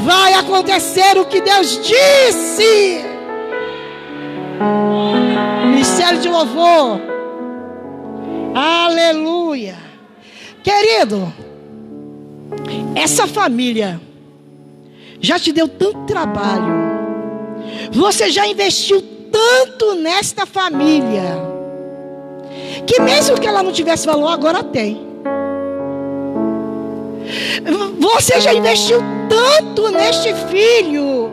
Vai acontecer o que Deus disse. Ministério de louvor. Aleluia. Querido, essa família já te deu tanto trabalho. Você já investiu tanto nesta família, que mesmo que ela não tivesse valor, agora tem. Você já investiu tanto neste filho,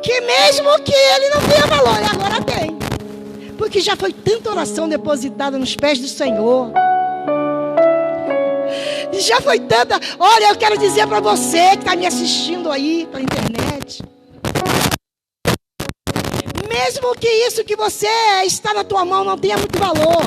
que mesmo que ele não tenha valor, agora tem. Porque já foi tanta oração depositada nos pés do Senhor. Já foi tanta. Olha, eu quero dizer para você que está me assistindo aí pela internet. Mesmo que isso que você está na tua mão não tenha muito valor.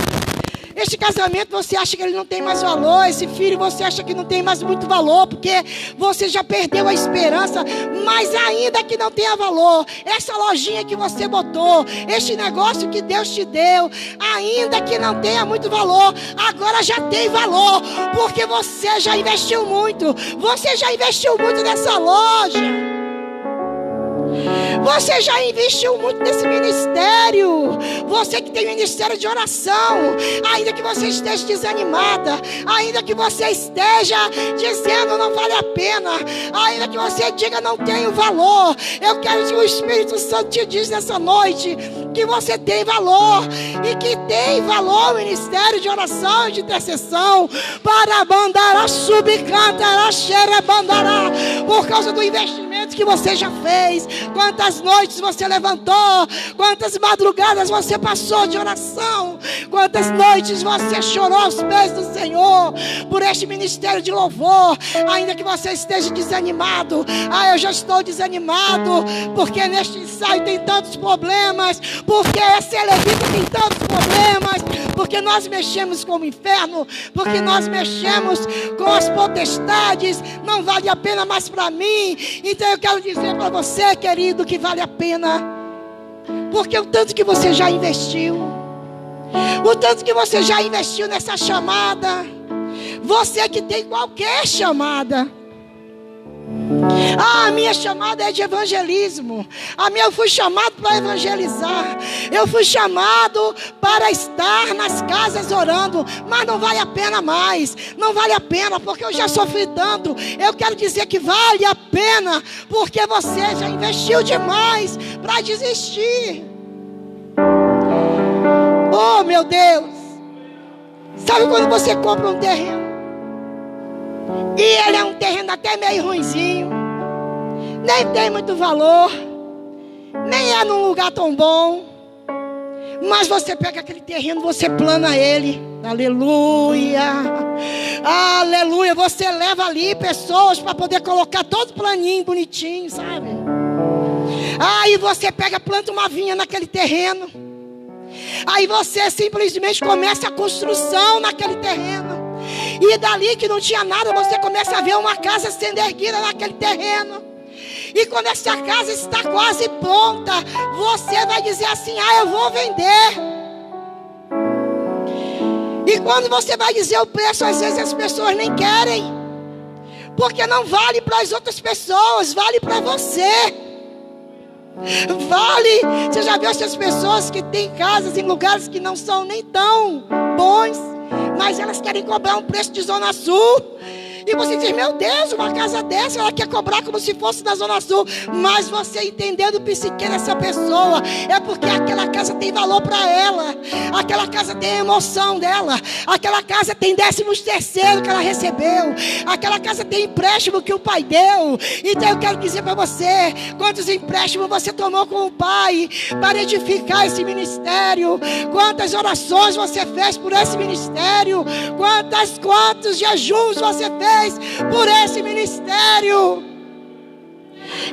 Este casamento você acha que ele não tem mais valor. Esse filho você acha que não tem mais muito valor, porque você já perdeu a esperança. Mas ainda que não tenha valor, essa lojinha que você botou, este negócio que Deus te deu, ainda que não tenha muito valor, agora já tem valor, porque você já investiu muito. Você já investiu muito nessa loja. Você já investiu muito nesse ministério. Você que tem ministério de oração, ainda que você esteja desanimada, ainda que você esteja dizendo não vale a pena, ainda que você diga não tenho valor, eu quero que o Espírito Santo te diz nessa noite que você tem valor, e que tem valor o ministério de oração e de intercessão para bandará, subcantará, xerebandará, por causa do investimento que você já fez. Quantas noites você levantou, quantas madrugadas você passou de oração, quantas noites você chorou aos pés do Senhor por este ministério de louvor. Ainda que você esteja desanimado, eu já estou desanimado, porque neste ensaio tem tantos problemas, porque esse elevito tem tantos problemas, porque nós mexemos com o inferno, porque nós mexemos com as potestades. Não vale a pena mais para mim. Então eu quero dizer para você, querido, que vale a pena, porque o tanto que você já investiu, o tanto que você já investiu nessa chamada. Você que tem qualquer chamada. A minha chamada é de evangelismo. Eu fui chamado para evangelizar. Eu fui chamado para estar nas casas orando. Mas não vale a pena mais. Não vale a pena, porque eu já sofri tanto. Eu quero dizer que vale a pena, porque você já investiu demais para desistir. Oh, meu Deus. Sabe quando você compra um terreno e ele é um terreno até meio ruinzinho, nem tem muito valor, nem é num lugar tão bom, mas você pega aquele terreno, você plana ele, Aleluia. Aleluia. Você leva ali pessoas para poder colocar todo planinho bonitinho, sabe? Aí você pega, planta uma vinha naquele terreno. Aí você simplesmente começa a construção naquele terreno. E dali que não tinha nada, você começa a ver uma casa sendo erguida naquele terreno. E quando essa casa está quase pronta, você vai dizer assim: eu vou vender. E quando você vai dizer o preço, às vezes as pessoas nem querem. Porque não vale para as outras pessoas, vale para você. Vale. Você já viu essas pessoas que têm casas em lugares que não são nem tão bons, mas elas querem cobrar um preço de Zona Sul? E você diz: meu Deus, uma casa dessa, ela quer cobrar como se fosse da Zona Sul. Mas você entendendo o psique dessa pessoa, é porque aquela casa tem valor para ela. Aquela casa tem a emoção dela. Aquela casa tem 13º que ela recebeu. Aquela casa tem empréstimo que o pai deu. Então eu quero dizer para você: quantos empréstimos você tomou com o pai para edificar esse ministério? Quantas orações você fez por esse ministério? Quantos jejuns você fez por esse ministério?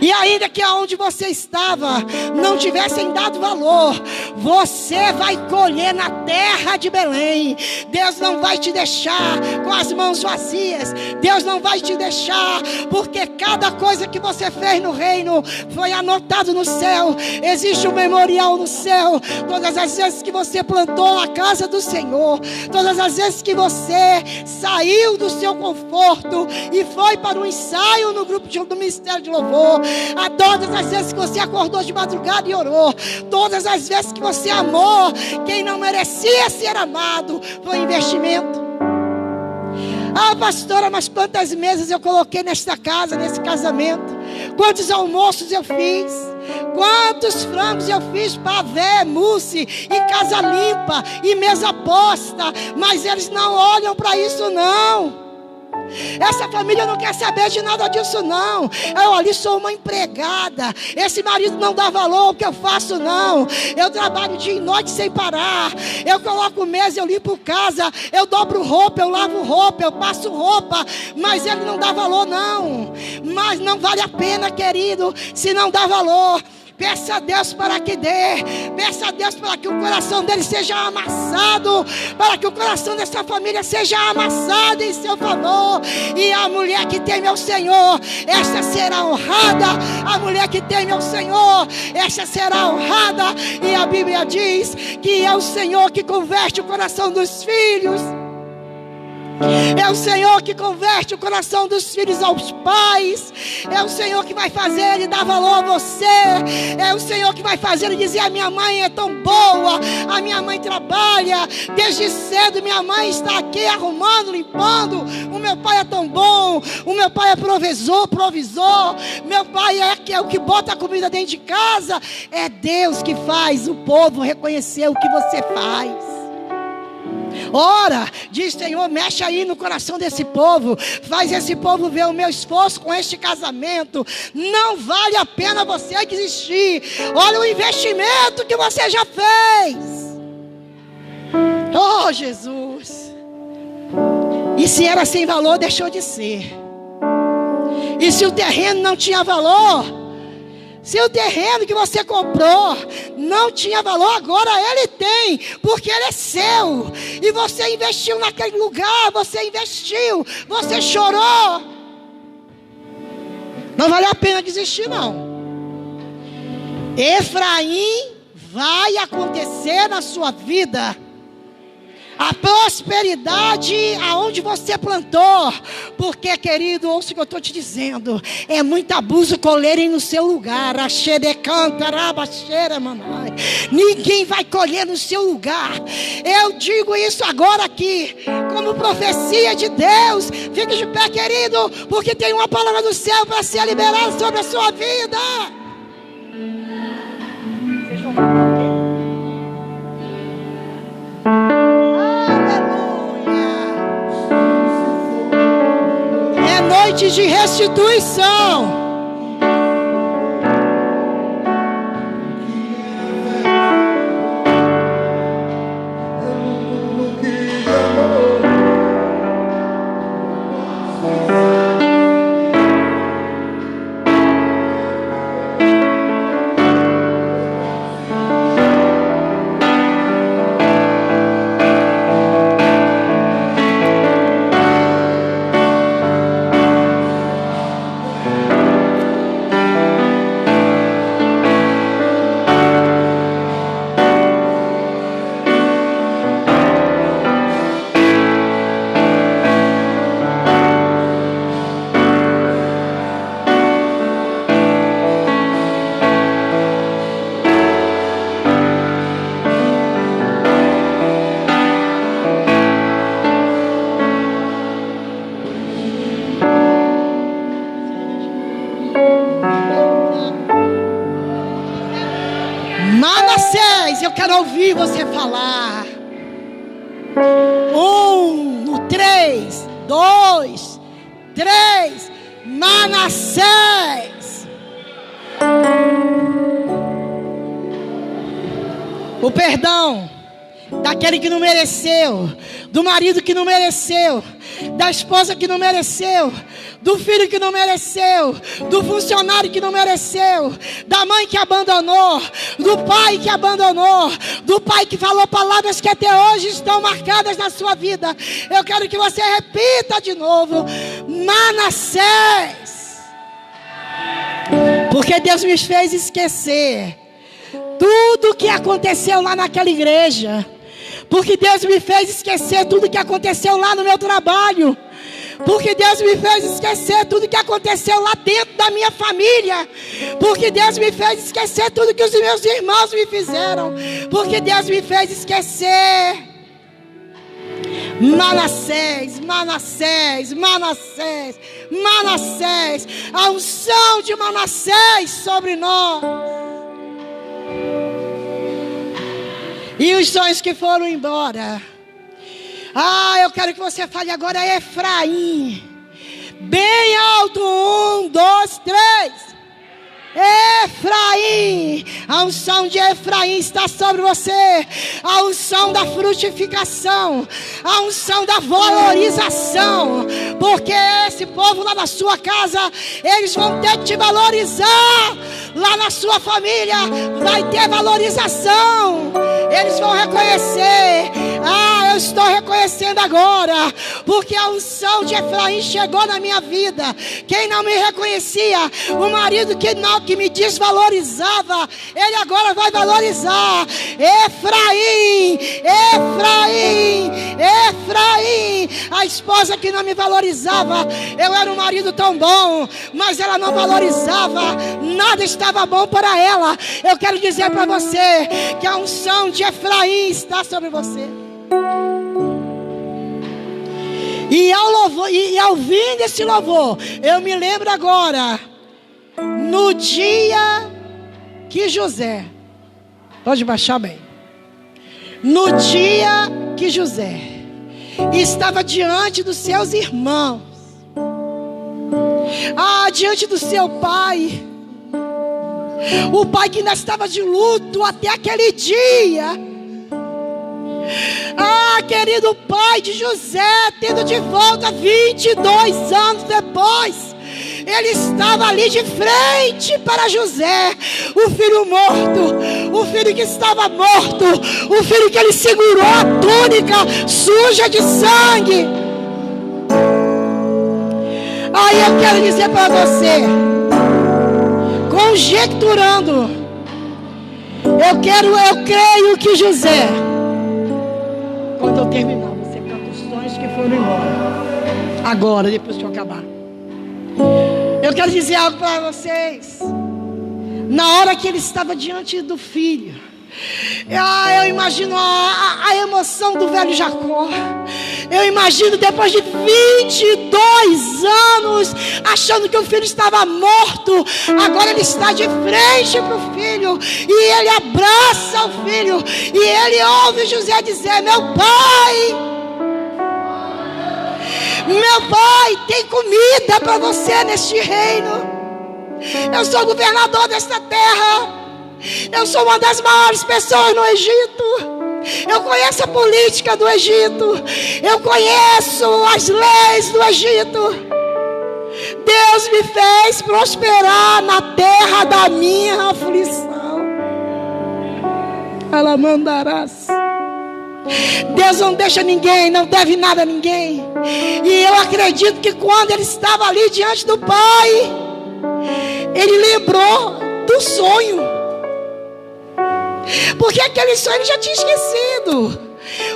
E ainda que aonde você estava não tivessem dado valor, você vai colher na terra de Belém. Deus não vai te deixar com as mãos vazias. Deus não vai te deixar, porque cada coisa que você fez no reino foi anotado no céu. Existe um memorial no céu. Todas as vezes que você plantou a casa do Senhor, todas as vezes que você saiu do seu conforto e foi para o ensaio no grupo do Ministério de Louvor, a todas as vezes que você acordou de madrugada e orou, todas as vezes que você amou quem não merecia ser amado, foi investimento. Pastora, mas quantas mesas eu coloquei nesta casa, nesse casamento? Quantos almoços eu fiz? Quantos frangos eu fiz, pavé, mousse e casa limpa e mesa posta? Mas eles não olham para isso não. Essa família não quer saber de nada disso não. Eu ali sou uma empregada. Esse marido não dá valor ao que eu faço não. Eu trabalho dia e noite sem parar. Eu coloco mesa, eu limpo casa, eu dobro roupa, eu lavo roupa, eu passo roupa. Mas ele não dá valor não. Mas não vale a pena, querido, se não dá valor. Peça a Deus para que dê. Peça a Deus para que o coração dele seja amassado, para que o coração dessa família seja amassado em seu favor. E a mulher que teme ao Senhor, esta será honrada. A mulher que teme ao Senhor, esta será honrada. E a Bíblia diz que é o Senhor que converte o coração dos filhos. É o Senhor que converte o coração dos filhos aos pais. É o Senhor que vai fazer ele dar valor a você. É o Senhor que vai fazer ele dizer: a minha mãe é tão boa, a minha mãe trabalha desde cedo, minha mãe está aqui arrumando, limpando. O meu pai é tão bom, o meu pai é provisor. Meu pai é o que bota a comida dentro de casa. É Deus que faz o povo reconhecer o que você faz. Ora, diz: Senhor, mexe aí no coração desse povo. Faz esse povo ver o meu esforço com este casamento. Não vale a pena você desistir. Olha o investimento que você já fez. Oh, Jesus. E se era sem valor, deixou de ser. E se o terreno não tinha valor, se o terreno que você comprou não tinha valor, agora ele tem, porque ele é seu. E você investiu naquele lugar, você investiu, você chorou. Não vale a pena desistir não. Efraim, vai acontecer na sua vida a prosperidade aonde você plantou. Porque, querido, ouça o que eu estou te dizendo, é muito abuso colherem no seu lugar. Ninguém vai colher no seu lugar. Eu digo isso agora aqui como profecia de Deus. Fique de pé, querido, porque tem uma palavra do céu para ser liberada sobre a sua vida. Noite de restituição. eu quero ouvir você falar. 1, no 3, 2, 3. Manassés. O perdão daquele que não mereceu, do marido que não mereceu, da esposa que não mereceu, do filho que não mereceu, do funcionário que não mereceu, da mãe que abandonou, do pai que abandonou, do pai que falou palavras que até hoje estão marcadas na sua vida. Eu quero que você repita de novo: Manassés. Porque Deus me fez esquecer tudo o que aconteceu lá naquela igreja. Porque Deus me fez esquecer tudo que aconteceu lá no meu trabalho. Porque Deus me fez esquecer tudo que aconteceu lá dentro da minha família. Porque Deus me fez esquecer tudo que os meus irmãos me fizeram. Porque Deus me fez esquecer. Manassés, Manassés, Manassés, Manassés. A unção de Manassés sobre nós. E os sonhos que foram embora. Eu quero que você fale agora Efraim. Bem alto. 1, 2, 3. Efraim. A unção de Efraim está sobre você. A unção da frutificação. A unção da valorização. Porque esse povo lá na sua casa, eles vão ter que te valorizar. Lá na sua família vai ter valorização. Eles vão reconhecer. Eu estou reconhecendo agora, porque a unção de Efraim chegou na minha vida. Quem não me reconhecia, o marido que me desvalorizava, ele agora vai valorizar. Efraim, Efraim, Efraim. A esposa que não me valorizava, eu era um marido tão bom, mas ela não valorizava, nada estava bom para ela. Eu quero dizer para você que a unção de Efraim está sobre você. E ao ouvir esse louvor, eu me lembro agora, no dia que José, pode baixar bem, no dia que José estava diante dos seus irmãos, diante do seu pai, o pai que ainda estava de luto até aquele dia. Querido pai de José, tendo de volta 22 anos depois, ele estava ali de frente para José, o filho morto, o filho que estava morto, o filho que ele segurou a túnica suja de sangue. Eu quero dizer para você, conjecturando, eu creio que José, quando eu terminar, você canta os sonhos que foram embora. Agora, depois que eu acabar. Eu quero dizer algo para vocês. Na hora que ele estava diante do filho, eu imagino a emoção do velho Jacó. Eu imagino depois de 22 anos, achando que o filho estava morto, agora ele está de frente para o filho, e ele abraça o filho, e ele ouve José dizer: meu pai, tem comida para você neste reino. Eu sou governador desta terra. Eu sou uma das maiores pessoas no Egito. Eu conheço a política do Egito. Eu conheço as leis do Egito. Deus me fez prosperar na terra da minha aflição. Ela mandará. Deus não deixa ninguém, não deve nada a ninguém. E eu acredito que quando ele estava ali diante do Pai, ele lembrou do sonho. Porque aquele sonho ele já tinha esquecido.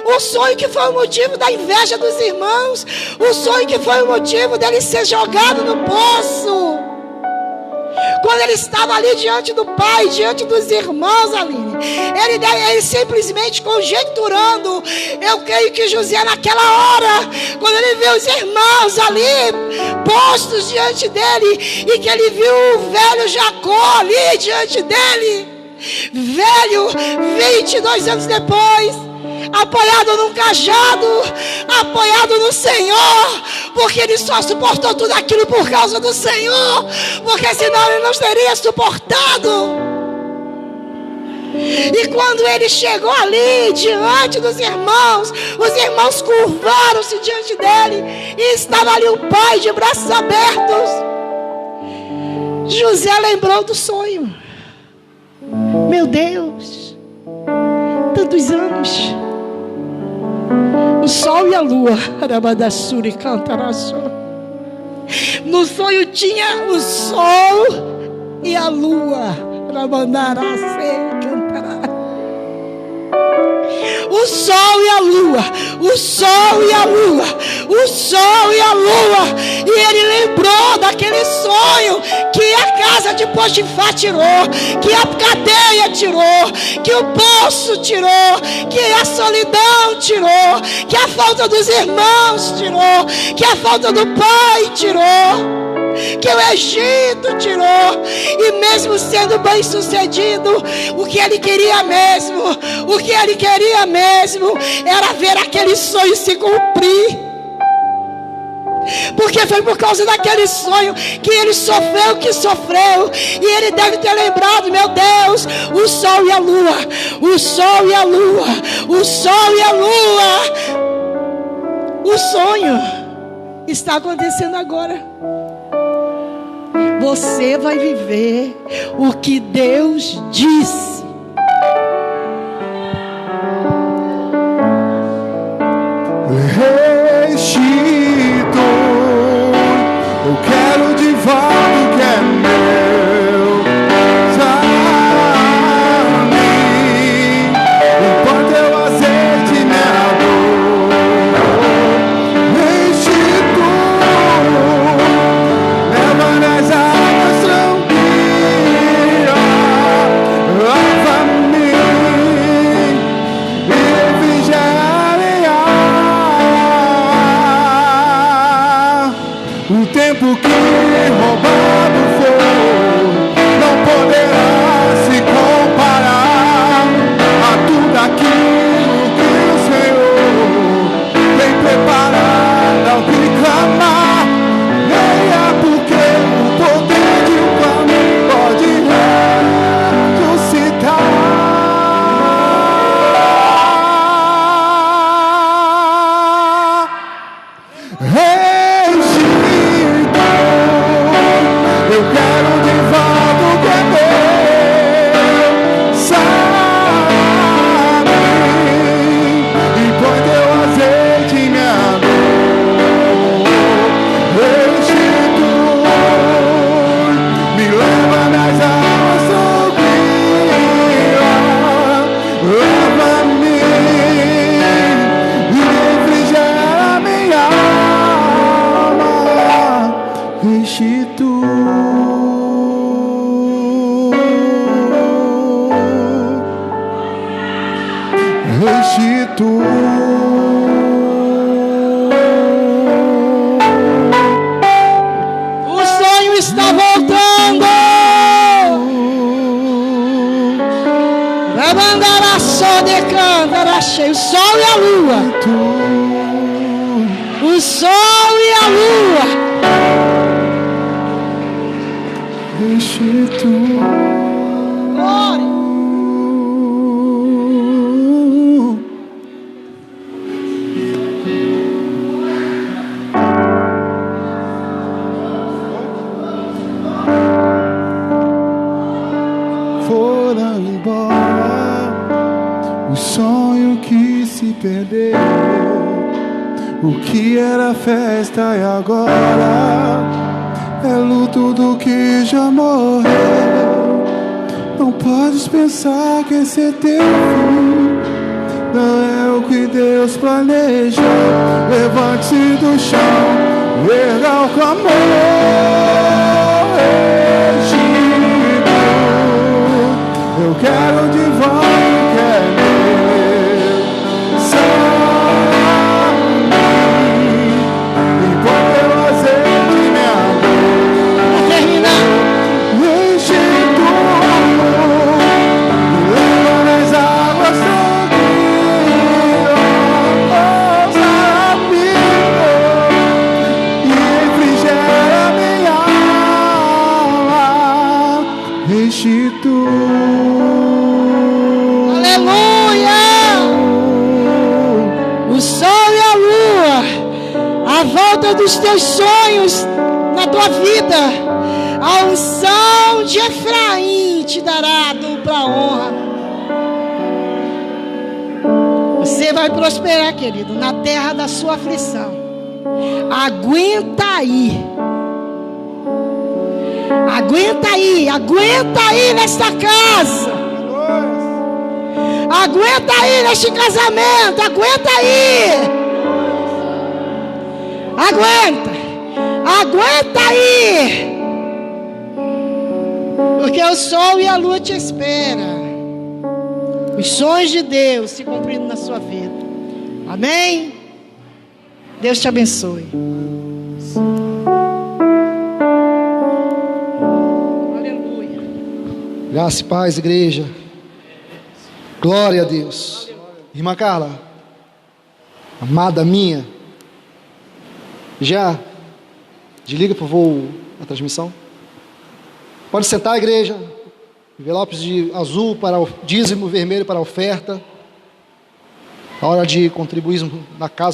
O sonho que foi o motivo da inveja dos irmãos. O sonho que foi o motivo dele ser jogado no poço. Quando ele estava ali diante do pai, diante dos irmãos ali, ele simplesmente conjecturando. Eu creio que José naquela hora, quando ele viu os irmãos ali postos diante dele, e que ele viu o velho Jacó ali diante dele, Velho, 22 anos depois, apoiado num cajado, apoiado no Senhor, porque ele só suportou tudo aquilo por causa do Senhor, porque senão ele não teria suportado. E quando ele chegou ali diante dos irmãos, os irmãos curvaram-se diante dele, e estava ali o pai de braços abertos. José lembrou do sonho. Meu Deus, tantos anos, o sol e a lua, no sonho tinha o sol e a lua, o sol e a lua, o sol e a lua, o sol e a lua. E ele lembrou daquele sonho que a casa de Potifar tirou, que a cadeia tirou, que o poço tirou, que a solidão tirou, que a falta dos irmãos tirou, que a falta do pai tirou, que o Egito tirou. E mesmo sendo bem sucedido, o que ele queria mesmo, era ver aquele sonho se cumprir. Porque foi por causa daquele sonho que ele sofreu o que sofreu. E ele deve ter lembrado: meu Deus, o sol e a lua, o sol e a lua, o sol e a lua. O sonho está acontecendo agora. Você vai viver o que Deus disse. Restitui, eu quero de volta o que é meu. Sabe, enquanto eu azeite minha dor. Restitui, leva nas águas tranquilas, lava-me e refrigera minha alma. O tempo que roubado foi não poderá se comparar a tudo aquilo que o Senhor tem preparado ao que clamar. Leia, porque o poder de um clamor pode ressuscitar. Eu quero de volta o que é meu. Sabe, enquanto eu azeite em minha dor. Restitui, me leva nas águas tranquilas, leva-me e refrigera minha alma. Restitui, O sonho está voltando. Vai mandar a só de câmara cheia. O sol e a lua. O sol e a lua. restitui. Glória. Foram embora o sonho que se perdeu, o que era festa e agora é luto do que já morreu. Não podes pensar que esse é teu fim, não é o que Deus planejou. Levante-se do chão, erga o clamor. Eu quero de volta o que é meu. Sabe, enquanto eu azeite minha dor. Para terminar. Restitui, existe tu. Aleluia! O sol e a lua, a volta dos teus sonhos na tua vida, a unção de Efraim te dará dupla honra. Você vai prosperar, querido, na terra da sua aflição. Aguenta aí. Aguenta aí nesta casa. Aguenta aí neste casamento. Aguenta aí. Aguenta aí. Porque o sol e a lua te esperam. Os sonhos de Deus se cumprindo na sua vida. Amém? Deus te abençoe. Aleluia. Graça e paz, igreja. Glória a Deus. Irmã Carla, amada minha, já desliga por favor a transmissão. Pode sentar, igreja. Envelopes de azul para o dízimo, vermelho para a oferta. A hora de contribuir na casa.